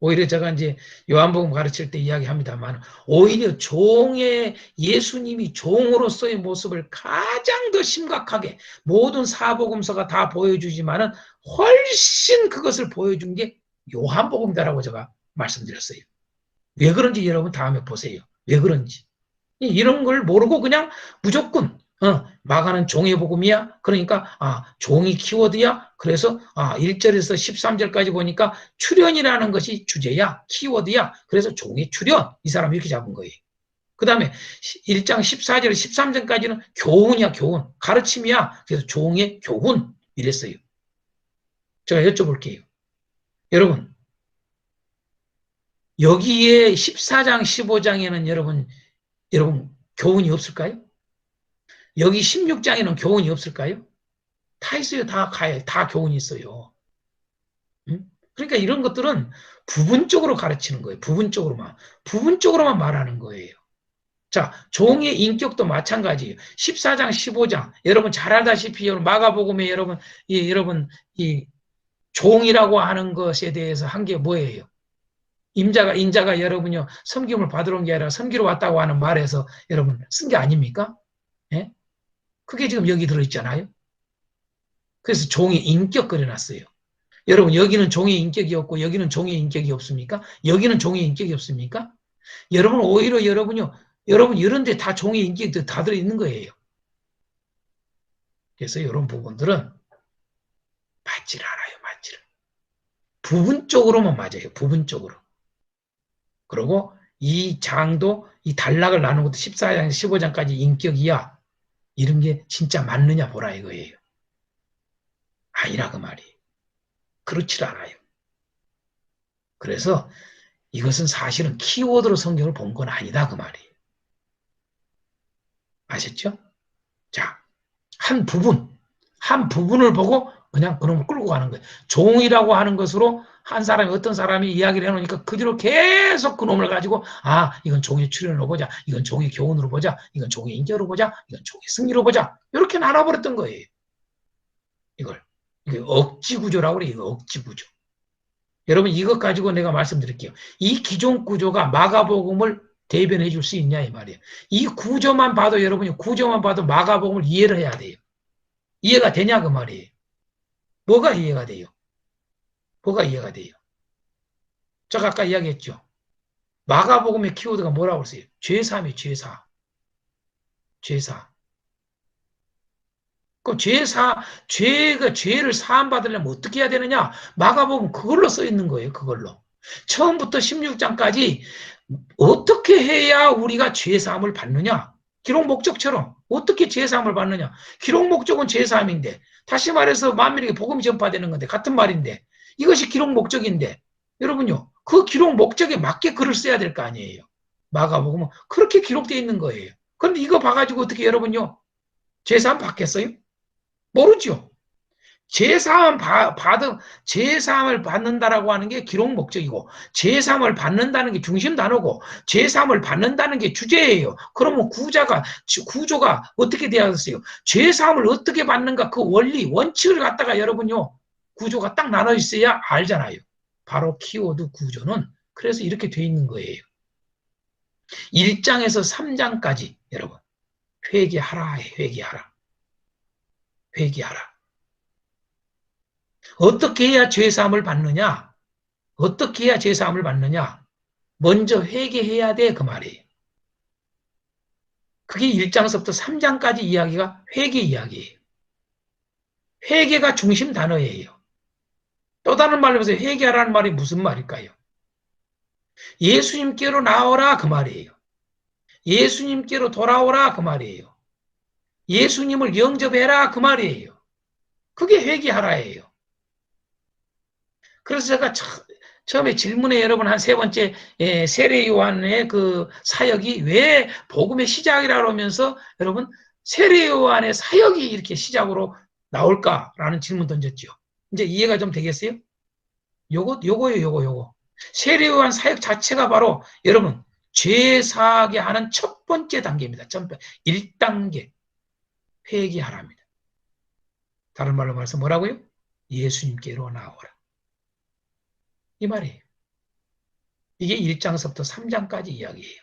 오히려 제가 이제 요한복음 가르칠 때 이야기합니다만 오히려 종의 예수님이 종으로서의 모습을 가장 더 심각하게 모든 사복음서가 다 보여주지만은 훨씬 그것을 보여준 게 요한복음이다라고 제가 말씀드렸어요. 왜 그런지 여러분 다음에 보세요. 왜 그런지. 이런 걸 모르고 그냥 무조건 마가는 종의 복음이야. 그러니까 종이 키워드야. 그래서 1절에서 13절까지 보니까 출현이라는 것이 주제야. 키워드야. 그래서 종의 출현. 이 사람이 이렇게 잡은 거예요. 그 다음에 1장 14절, 13절까지는 교훈이야. 교훈. 가르침이야. 그래서 종의 교훈. 이랬어요. 제가 여쭤볼게요. 여러분 여기에 14장, 15장에는 여러분 교훈이 없을까요? 여기 16장에는 교훈이 없을까요? 다 있어요. 다 교훈이 있어요. 응? 그러니까 이런 것들은 부분적으로 가르치는 거예요. 부분적으로만 말하는 거예요. 자, 종의 인격도 마찬가지예요. 14장, 15장. 여러분 잘 알다시피 마가복음에 여러분 이 종이라고 하는 것에 대해서 한 게 뭐예요? 인자가 여러분요 섬김을 받으러 온 게 아니라 섬기러 왔다고 하는 말에서 여러분 쓴 게 아닙니까? 예? 그게 지금 여기 들어있잖아요. 그래서 종의 인격 그려놨어요. 여러분 여기는 종의 인격이 없고 여기는 종의 인격이 없습니까? 여기는 종의 인격이 없습니까? 여러분 오히려 여러분 이런 데 다 종의 인격이 다 들어있는 거예요. 그래서 이런 부분들은 맞지를 않아요. 맞지를. 부분적으로만 맞아요. 부분적으로. 그리고 이 장도 이 단락을 나눈 것도 14장, 15장까지 인격이야. 이런 게 진짜 맞느냐 보라 이거예요. 아니라 그 말이. 그렇지 않아요. 그래서 이것은 사실은 키워드로 성경을 본 건 아니다 그 말이에요. 아셨죠? 자, 한 부분을 보고 그냥 그놈을 끌고 가는 거예요. 종이라고 하는 것으로 어떤 사람이 이야기를 해놓으니까 그 뒤로 계속 그놈을 가지고 이건 종의 출현으로 보자. 이건 종의 교훈으로 보자. 이건 종의 인격으로 보자. 이건 종의 승리로 보자. 이렇게 나눠버렸던 거예요. 이게 억지 구조라고 그래요. 이거 억지 구조. 여러분 이것 가지고 내가 말씀드릴게요. 이 기존 구조가 마가복음을 대변해 줄 수 있냐 이 말이에요. 이 구조만 봐도 여러분이 구조만 봐도 마가복음을 이해를 해야 돼요. 이해가 되냐 그 말이에요. 뭐가 이해가 돼요? 뭐가 이해가 돼요? 제가 아까 이야기했죠. 마가복음의 키워드가 뭐라고 그랬어요? 죄사함이에요. 죄사. 그럼 죄를 사함 받으려면 어떻게 해야 되느냐? 마가복음 그걸로 써 있는 거예요. 그걸로. 처음부터 16장까지 어떻게 해야 우리가 죄사함을 받느냐? 기록 목적처럼 어떻게 죄사함을 받느냐? 기록 목적은 죄사함인데 다시 말해서 만민에게 복음이 전파되는 건데 같은 말인데 이것이 기록 목적인데 여러분요 그 기록 목적에 맞게 글을 써야 될 거 아니에요. 마가복음은 그렇게 기록되어 있는 거예요. 그런데 이거 봐가지고 어떻게 여러분요 죄사함 받겠어요? 모르죠. 죄사함을 받는다라고 하는 게 기록 목적이고 죄사함을 받는다는 게 중심 단어고 죄사함을 받는다는 게 주제예요. 그러면 구조가 어떻게 되었어요? 죄사함을 어떻게 받는가 그 원칙을 갖다가 여러분요 구조가 딱 나눠 있어야 알잖아요. 바로 키워드 구조는 그래서 이렇게 돼 있는 거예요. 1장에서 3장까지 여러분 회개하라. 회개하라. 어떻게 해야 죄사함을 받느냐? 어떻게 해야 죄사함을 받느냐? 먼저 회개해야 돼, 그 말이에요. 그게 1장서부터 3장까지 이야기가 회개 이야기예요. 회개가 중심 단어예요. 또 다른 말로 해서 회개하라는 말이 무슨 말일까요? 예수님께로 나오라, 그 말이에요. 예수님께로 돌아오라, 그 말이에요. 예수님을 영접해라, 그 말이에요. 그게 회개하라예요. 그래서 제가 처음에 질문에 여러분 한 세 번째 세례 요한의 그 사역이 왜 복음의 시작이라고 하면서 여러분 세례 요한의 사역이 이렇게 시작으로 나올까라는 질문 던졌죠. 이제 이해가 좀 되겠어요? 요거예요. 세례 요한 사역 자체가 바로 여러분 죄 사하게 하는 첫 번째 단계입니다. 1단계 회개하랍니다. 다른 말로 말해서 뭐라고요? 예수님께로 나오라. 이 말이에요. 이게 1장서부터 3장까지 이야기예요.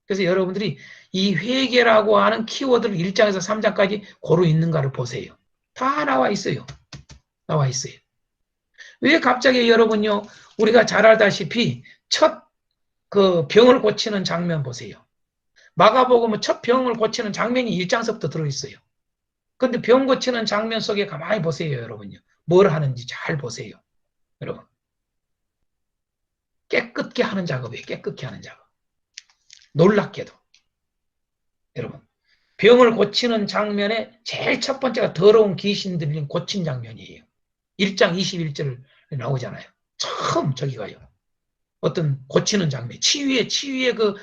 그래서 여러분들이 이 회개라고 하는 키워드를 1장에서 3장까지 고루 있는가를 보세요. 다 나와 있어요. 나와 있어요. 왜 갑자기 여러분요, 우리가 잘 알다시피 첫 그 병을 고치는 장면 보세요. 마가복음은 첫 병을 고치는 장면이 1장서부터 들어있어요. 근데 병 고치는 장면 속에 가만히 보세요, 여러분요. 뭘 하는지 잘 보세요. 여러분. 깨끗게 하는 작업이에요. 깨끗게 하는 작업. 놀랍게도. 여러분. 병을 고치는 장면에 제일 첫 번째가 더러운 귀신 들린 고친 장면이에요. 1장 21절 나오잖아요. 처음 저기가요. 어떤 고치는 장면, 치유의 그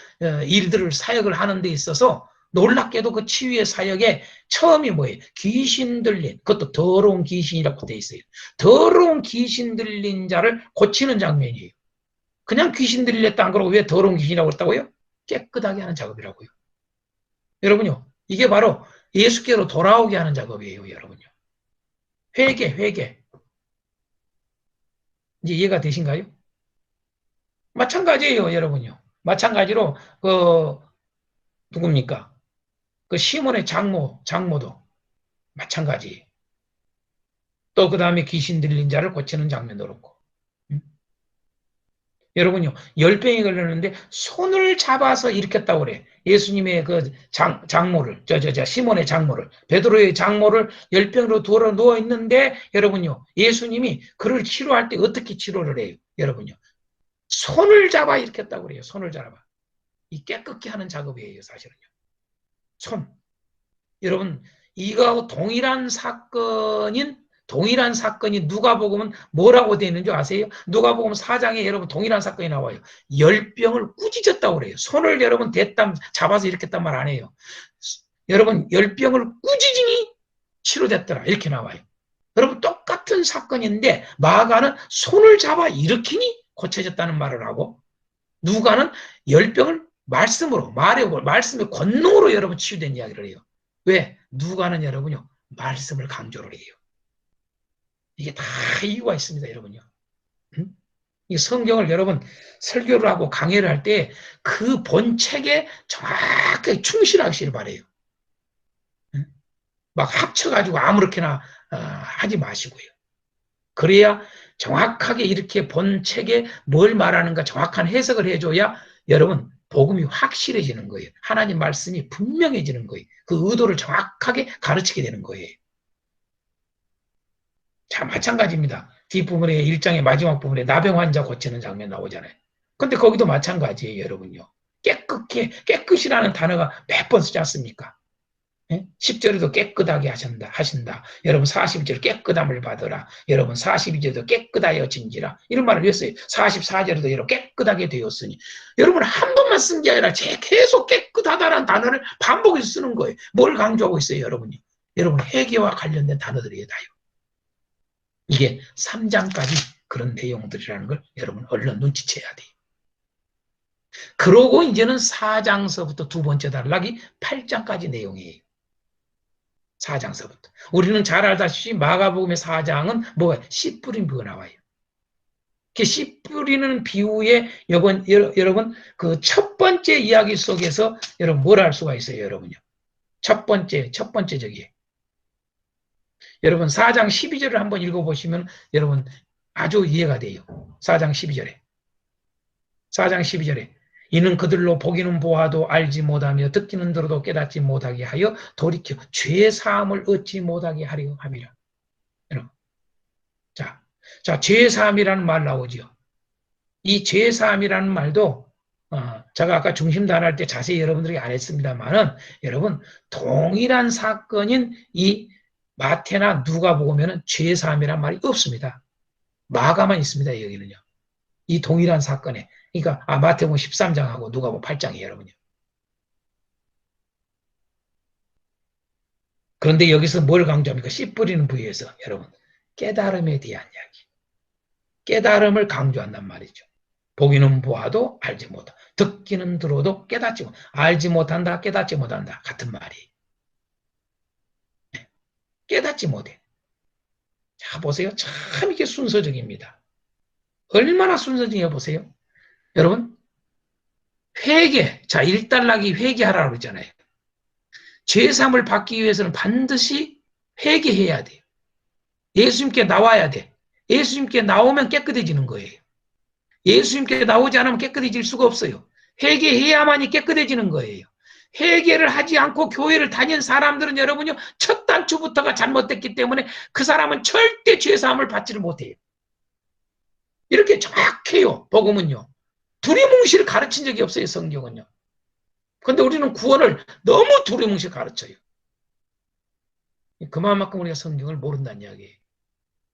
일들을 사역을 하는 데 있어서 놀랍게도 그 치유의 사역에 처음이 뭐예요? 귀신 들린, 그것도 더러운 귀신이라고 되어 있어요. 더러운 귀신 들린 자를 고치는 장면이에요. 그냥 귀신 들렸다 안 그러고 왜 더러운 귀신이라고 했다고요? 깨끗하게 하는 작업이라고요. 여러분요, 이게 바로 예수께로 돌아오게 하는 작업이에요, 여러분요. 회개. 이제 이해가 되신가요? 마찬가지예요, 여러분요. 마찬가지로 누굽니까? 그 시몬의 장모도 마찬가지. 또 그 다음에 귀신 들린 자를 고치는 장면도 그렇고. 여러분요, 열병이 걸렸는데 손을 잡아서 일으켰다고 그래. 예수님의 그 장모를, 시몬의 장모를, 베드로의 장모를 열병으로 돌아 누워 있는데, 여러분요, 예수님이 그를 치료할 때 어떻게 치료를 해요? 여러분요, 손을 잡아 일으켰다고 그래요. 손을 잡아. 이 깨끗게 하는 작업이에요, 사실은요. 손. 여러분, 이거하고 동일한 사건이 누가복음은 뭐라고 되어 있는 줄 아세요? 누가복음 4장에 여러분 동일한 사건이 나와요. 열병을 꾸짖었다고 그래요. 손을 여러분 잡아서 일으켰단 말 안 해요. 여러분, 열병을 꾸짖으니 치료됐더라. 이렇게 나와요. 여러분, 똑같은 사건인데 마가는 손을 잡아 일으키니 고쳐졌다는 말을 하고, 누가는 열병을 말씀의 권능으로 여러분 치유된 이야기를 해요. 왜? 누가는 여러분요, 말씀을 강조를 해요. 이게 다 이유가 있습니다, 여러분요. 이 성경을 여러분 설교를 하고 강의를 할 때 그 본책에 정확하게 충실하시길 바래요. 막 합쳐가지고 아무렇게나 하지 마시고요. 그래야 정확하게 이렇게 본책에 뭘 말하는가 정확한 해석을 해줘야 여러분 복음이 확실해지는 거예요. 하나님 말씀이 분명해지는 거예요. 그 의도를 정확하게 가르치게 되는 거예요. 자, 마찬가지입니다. 뒷부분에 1장의 마지막 부분에 나병 환자 고치는 장면 나오잖아요. 근데 거기도 마찬가지예요, 여러분요. 깨끗이라는 단어가 몇 번 쓰지 않습니까? 10절에도 깨끗하게 하신다. 여러분 40절 깨끗함을 받으라. 여러분 42절에도 깨끗하여진지라. 이런 말을 했어요. 44절에도 여러분 깨끗하게 되었으니. 여러분 한 번만 쓴 게 아니라 계속 깨끗하다는 단어를 반복해서 쓰는 거예요. 뭘 강조하고 있어요, 여러분이? 여러분 회개와 관련된 단어들이에요, 다요. 이게 3장까지 그런 내용들이라는 걸 여러분 얼른 눈치채야 돼요. 그러고 이제는 4장서부터 두 번째 단락이 8장까지 내용이에요. 4장서부터. 우리는 잘 알다시피 마가복음의 4장은 뭐예요? 씨 뿌린 비유가 나와요. 씨 뿌리는 비유에 여러분 그 첫 번째 이야기 속에서 여러분 뭘 알 수가 있어요, 여러분요? 첫 번째 저기 여러분 4장 12절을 한번 읽어보시면 여러분 아주 이해가 돼요. 4장 12절에. 4장 12절에 이는 그들로 보기는 보아도 알지 못하며 듣기는 들어도 깨닫지 못하게 하여 돌이켜 죄 사함을 얻지 못하게 하려 함이라. 여러분. 자, 죄 사함이라는 말 나오죠. 이 죄 사함이라는 말도 제가 아까 중심 단할 때 자세히 여러분들에게 안 했습니다만은 여러분 동일한 사건인 이 마태나 누가복음에는 죄 사함이라는 말이 없습니다. 마가만 있습니다. 여기는요. 이 동일한 사건에. 그러니까 마태복음 13장하고 누가복음 8장이에요, 여러분요. 그런데 여기서 뭘 강조합니까? 씨 뿌리는 부위에서 여러분 깨달음에 대한 이야기. 깨달음을 강조한단 말이죠. 보기는 보아도 알지 못한다. 듣기는 들어도 깨닫지 못. 알지 못한다, 깨닫지 못한다. 같은 말이. 깨닫지 못해. 자, 보세요. 참 이게 순서적입니다. 얼마나 순서적이냐 보세요. 여러분, 회개. 자, 일단락이 회개하라고 그러잖아요. 죄사함을 받기 위해서는 반드시 회개해야 돼요. 예수님께 나와야 돼. 예수님께 나오면 깨끗해지는 거예요. 예수님께 나오지 않으면 깨끗해질 수가 없어요. 회개해야만이 깨끗해지는 거예요. 회개를 하지 않고 교회를 다닌 사람들은 여러분요, 첫 단추부터가 잘못됐기 때문에 그 사람은 절대 죄사함을 받지를 못해요. 이렇게 정확해요. 복음은요. 두리뭉실 가르친 적이 없어요. 성경은요. 그런데 우리는 구원을 너무 두리뭉실 가르쳐요. 그만큼 우리가 성경을 모른다는 이야기예요.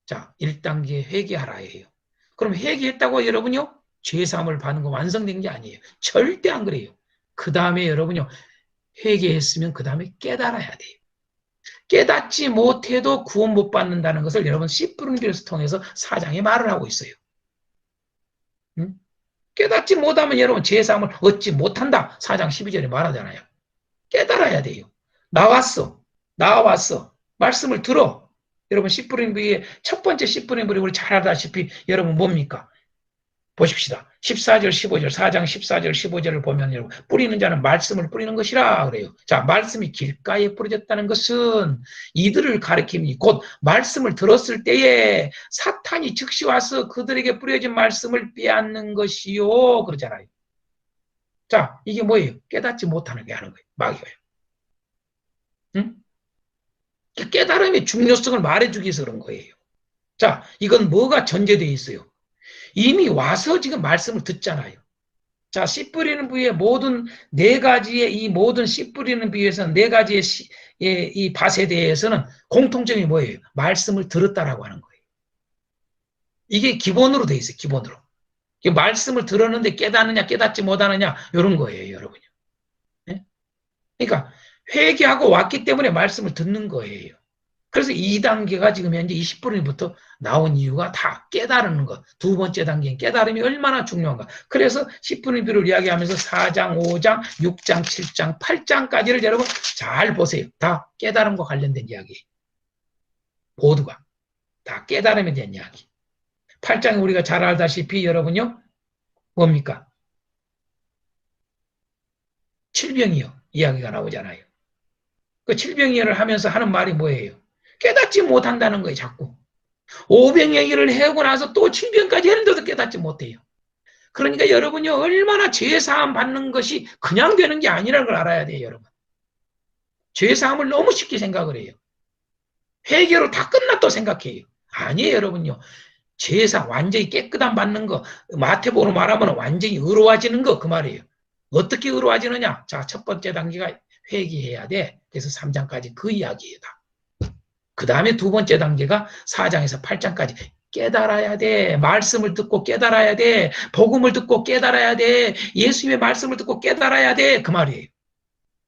자, 1단계 회개하라예요. 그럼 회개했다고 여러분요, 죄사함을 받는 거 완성된 게 아니에요. 절대 안 그래요. 그 다음에 여러분요, 회개했으면 그 다음에 깨달아야 돼요. 깨닫지 못해도 구원 못 받는다는 것을 여러분 씨 뿌리는 비를 통해서 4장에 말을 하고 있어요. 응? 깨닫지 못하면 여러분 죄사함을 얻지 못한다. 4장 12절에 말하잖아요. 깨달아야 돼요. 나왔어. 말씀을 들어. 여러분 씨 뿌린 부위에 첫 번째 씨 뿌린 부위 우리 잘 알다시피 여러분 뭡니까? 보십시다. 14절, 15절, 4장 14절, 15절을 보면 여러분 뿌리는 자는 말씀을 뿌리는 것이라 그래요. 자, 말씀이 길가에 뿌려졌다는 것은 이들을 가리킴이 곧 말씀을 들었을 때에 사탄이 즉시 와서 그들에게 뿌려진 말씀을 빼앗는 것이요. 그러잖아요. 자, 이게 뭐예요? 깨닫지 못하는 게 하는 거예요. 마귀가요. 응? 깨달음의 중요성을 말해주기 위해서 그런 거예요. 자, 이건 뭐가 전제되어 있어요? 이미 와서 지금 말씀을 듣잖아요. 자, 씨 뿌리는 부위의 모든 네 가지의 이 모든 씨 뿌리는 부위에서는 네 가지의 이 밭에 대해서는 공통점이 뭐예요? 말씀을 들었다라고 하는 거예요. 이게 기본으로 돼 있어요. 기본으로. 말씀을 들었는데 깨닫느냐 깨닫지 못하느냐 이런 거예요, 여러분요. 네? 그러니까 회개하고 왔기 때문에 말씀을 듣는 거예요. 그래서 2단계가 지금 현재 20분부터 나온 이유가 다 깨달는 것. 두 번째 단계인 깨달음이 얼마나 중요한가. 그래서 10분의 비를 이야기하면서 4장, 5장, 6장, 7장, 8장까지를 여러분 잘 보세요. 다 깨달음과 관련된 이야기. 모두가. 다 깨달음에 대한 이야기. 8장에 우리가 잘 알다시피 여러분요. 뭡니까? 칠병이요. 이야기가 나오잖아요. 그 칠병이를 하면서 하는 말이 뭐예요? 깨닫지 못한다는 거예요, 자꾸. 500 얘기를 하고 나서 또 700까지 했는데도 깨닫지 못해요. 그러니까 여러분요, 얼마나 죄사함 받는 것이 그냥 되는 게 아니라는 걸 알아야 돼요, 여러분. 죄사함을 너무 쉽게 생각을 해요. 회개로 다 끝났다고 생각해요. 아니에요, 여러분요. 죄사 완전히 깨끗함 받는 거, 마태복음으로 말하면 완전히 의로워지는 거, 그 말이에요. 어떻게 의로워지느냐? 자, 첫 번째 단계가 회개해야 돼. 그래서 3장까지 그 이야기예요, 다. 그 다음에 두 번째 단계가 4장에서 8장까지 깨달아야 돼. 말씀을 듣고 깨달아야 돼. 복음을 듣고 깨달아야 돼. 예수님의 말씀을 듣고 깨달아야 돼. 그 말이에요.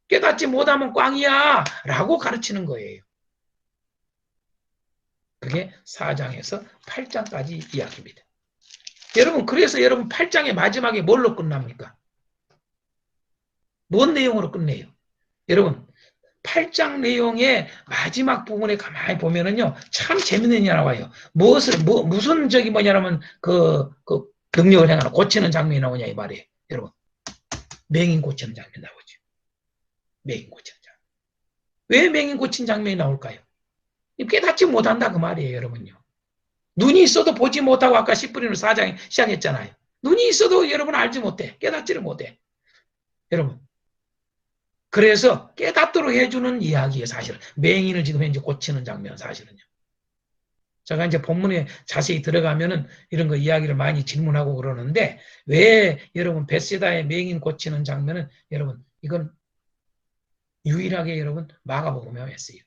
깨닫지 못하면 꽝이야. 라고 가르치는 거예요. 그게 4장에서 8장까지 이야기입니다. 여러분, 그래서 여러분 8장의 마지막에 뭘로 끝납니까? 뭔 내용으로 끝내요? 여러분, 8장 내용의 마지막 부분에 가만히 보면은요, 참 재밌는 일이 나와요. 무슨 적이 뭐냐면, 능력을 행하는, 고치는 장면이 나오냐, 이 말이에요. 여러분. 맹인 고치는 장면이 나오죠. 맹인 고치는 장면. 왜 맹인 고치는 장면이 나올까요? 깨닫지 못한다 그 말이에요, 여러분요. 눈이 있어도 보지 못하고 아까 10분의 4장 시작했잖아요. 눈이 있어도 여러분 알지 못해. 깨닫지를 못해. 여러분. 그래서 깨닫도록 해주는 이야기예요, 사실은. 맹인을 지금 현재 고치는 장면, 사실은요. 제가 이제 본문에 자세히 들어가면은 이런 거 이야기를 많이 질문하고 그러는데, 왜 여러분 벳세다의 맹인 고치는 장면은 여러분, 이건 유일하게 여러분 마가복음에 했어요.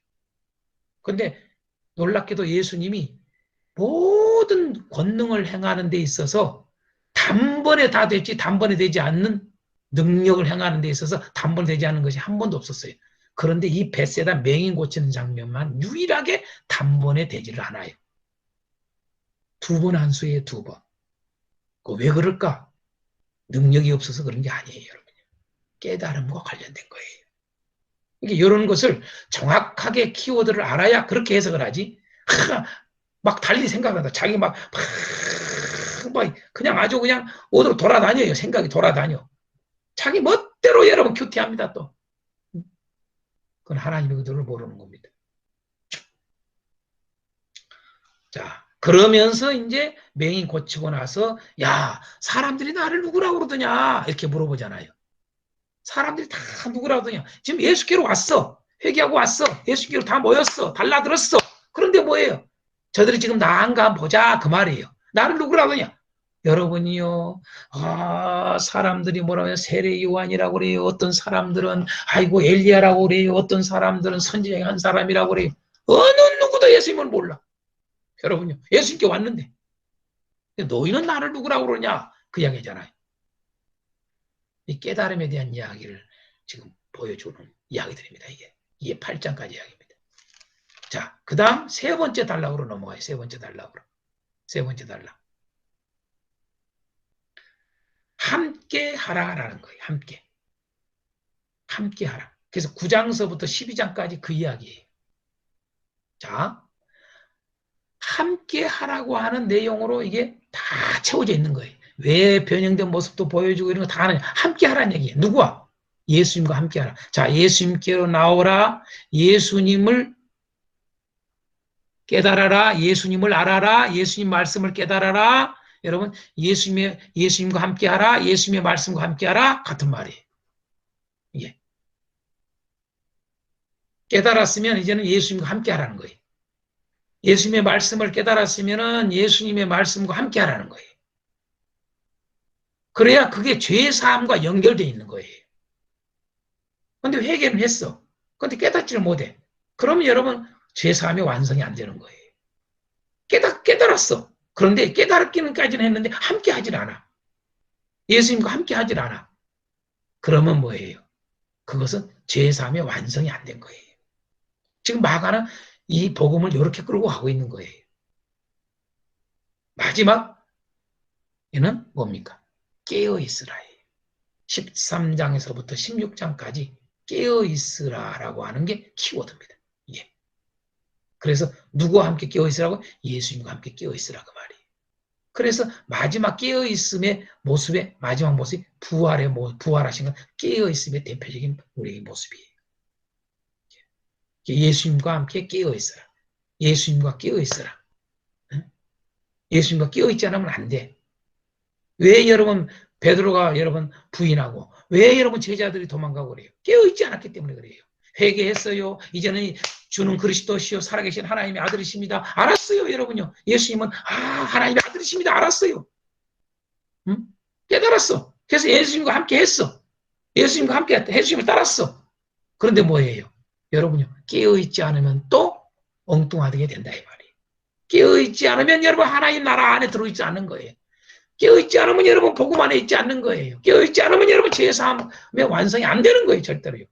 근데 놀랍게도 예수님이 모든 권능을 행하는 데 있어서 단번에 다 됐지 단번에 되지 않는 능력을 행하는 데 있어서 단번에 되지 않는 것이 한 번도 없었어요. 그런데 이 벳세다 맹인 고치는 장면만 유일하게 단번에 되지를 않아요. 2번 한 수에 2번. 왜 그럴까? 능력이 없어서 그런 게 아니에요, 여러분. 깨달음과 관련된 거예요. 이게 이런 것을 정확하게 키워드를 알아야 그렇게 해석을 하지. 막 달리 생각한다. 자기 막 그냥 아주 그냥 어디로 돌아다녀요. 생각이 돌아다녀. 자기 멋대로 여러분 큐티합니다 또. 그건 하나님의 그들을 모르는 겁니다. 자, 그러면서 이제 맹인 고치고 나서 야, 사람들이 나를 누구라고 그러더냐 이렇게 물어보잖아요. 사람들이 다 누구라고 그러더냐. 지금 예수께로 왔어. 회개하고 왔어. 예수께로 다 모였어. 달라들었어. 그런데 뭐예요? 저들이 지금 나은가 한번 보자 그 말이에요. 나를 누구라고 하냐? 여러분이요. 사람들이 뭐라고 해요? 세례 요한이라고 그래요. 어떤 사람들은 아이고 엘리야라고 그래요. 어떤 사람들은 선지자 중 한 사람이라고 그래요. 어느 누구도 예수님을 몰라. 여러분요. 예수님께 왔는데 너희는 나를 누구라고 그러냐? 그 이야기잖아요. 이 깨달음에 대한 이야기를 지금 보여주는 이야기들입니다. 이게 8장까지 이야기입니다. 자, 그 다음 세 번째 단락으로 넘어가요. 세 번째 단락으로. 세 번째 단락. 함께 하라라는 거예요. 함께. 함께 하라. 그래서 9장서부터 12장까지 그 이야기예요. 자, 함께 하라고 하는 내용으로 이게 다 채워져 있는 거예요. 왜 변형된 모습도 보여주고 이런 거 다 하느냐. 함께 하라는 얘기예요. 누구와? 예수님과 함께 하라. 자, 예수님께로 나오라. 예수님을 깨달아라. 예수님을 알아라. 예수님 말씀을 깨달아라. 여러분, 예수님과 함께 하라. 예수님의 말씀과 함께 하라. 같은 말이에요. 예. 깨달았으면 이제는 예수님과 함께 하라는 거예요. 예수님의 말씀을 깨달았으면 예수님의 말씀과 함께 하라는 거예요. 그래야 그게 죄사함과 연결되어 있는 거예요. 근데 회개는 했어. 근데 깨닫지를 못해. 그러면 여러분 죄사함의 완성이 안 되는 거예요. 깨달았어. 그런데 깨달기는까지는 했는데 함께 하질 않아. 예수님과 함께 하질 않아. 그러면 뭐예요? 그것은 죄사함의 완성이 안 된 거예요. 지금 마가는 이 복음을 이렇게 끌고 가고 있는 거예요. 마지막 얘는 뭡니까? 깨어있으라예요. 13장에서부터 16장까지 깨어있으라라고 하는 게 키워드입니다. 예. 그래서 누구와 함께 깨어있으라고? 예수님과 함께 깨어있으라 그 말이에요. 그래서 마지막 깨어있음의 모습의 마지막 모습이 부활하신 건 깨어있음의 대표적인 우리의 모습이에요. 예수님과 함께 깨어있으라. 예수님과 깨어있으라. 예수님과 깨어있지 않으면 안 돼. 왜 여러분 베드로가 여러분 부인하고 왜 여러분 제자들이 도망가고 그래요? 깨어있지 않았기 때문에 그래요. 회개했어요. 이제는 주는 그리스도시요 살아계신 하나님의 아들이십니다. 알았어요, 여러분요. 예수님은 하나님의 아들이십니다. 알았어요. 응? 깨달았어. 그래서 예수님과 함께 했어. 예수님과 함께 예수님을 따랐어. 그런데 뭐예요? 여러분요. 깨어있지 않으면 또 엉뚱하게 된다 이 말이에요. 깨어있지 않으면 여러분 하나님 나라 안에 들어있지 않는 거예요. 깨어있지 않으면 여러분 복음 안에 있지 않는 거예요. 깨어있지 않으면 여러분 죄사함의 완성이 안 되는 거예요. 절대로요.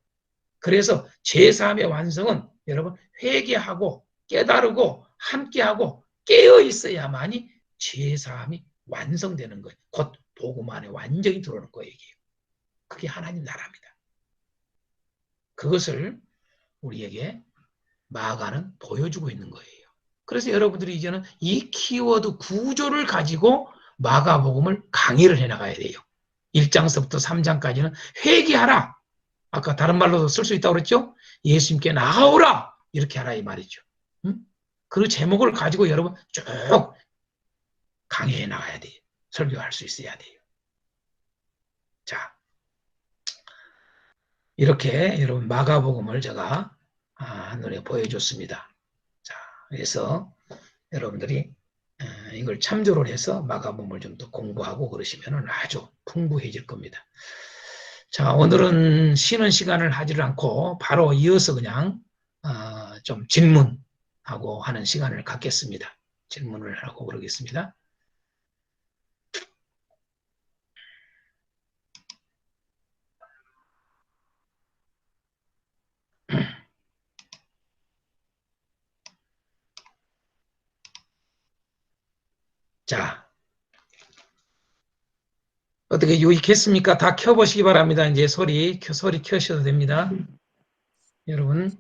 그래서 죄사함의 완성은 여러분 회개하고 깨달고 함께하고 깨어있어야만이 죄사함이 완성되는 거예요. 곧 복음 안에 완전히 들어오는 거예요. 그게 하나님 나라입니다. 그것을 우리에게 마가는 보여주고 있는 거예요. 그래서 여러분들이 이제는 이 키워드 구조를 가지고 마가복음을 강의를 해나가야 돼요. 1장서부터 3장까지는 회개하라. 아까 다른 말로도 쓸 수 있다고 그랬죠? 예수님께 나아오라. 이렇게 하라 이 말이죠. 그 제목을 가지고 여러분 쭉 강의해 나가야 돼요. 설교할 수 있어야 돼요. 자, 이렇게 여러분 마가복음을 제가 한눈에 보여줬습니다. 자, 그래서 여러분들이 이걸 참조를 해서 마가복음을 좀 더 공부하고 그러시면 아주 풍부해질 겁니다. 자, 오늘은 쉬는 시간을 하지를 않고 바로 이어서 그냥 좀 질문하고 하는 시간을 갖겠습니다. 질문을 하고 그러겠습니다. 자, 어떻게 유익했습니까? 다 켜보시기 바랍니다. 이제 소리 켜셔도 됩니다. 여러분.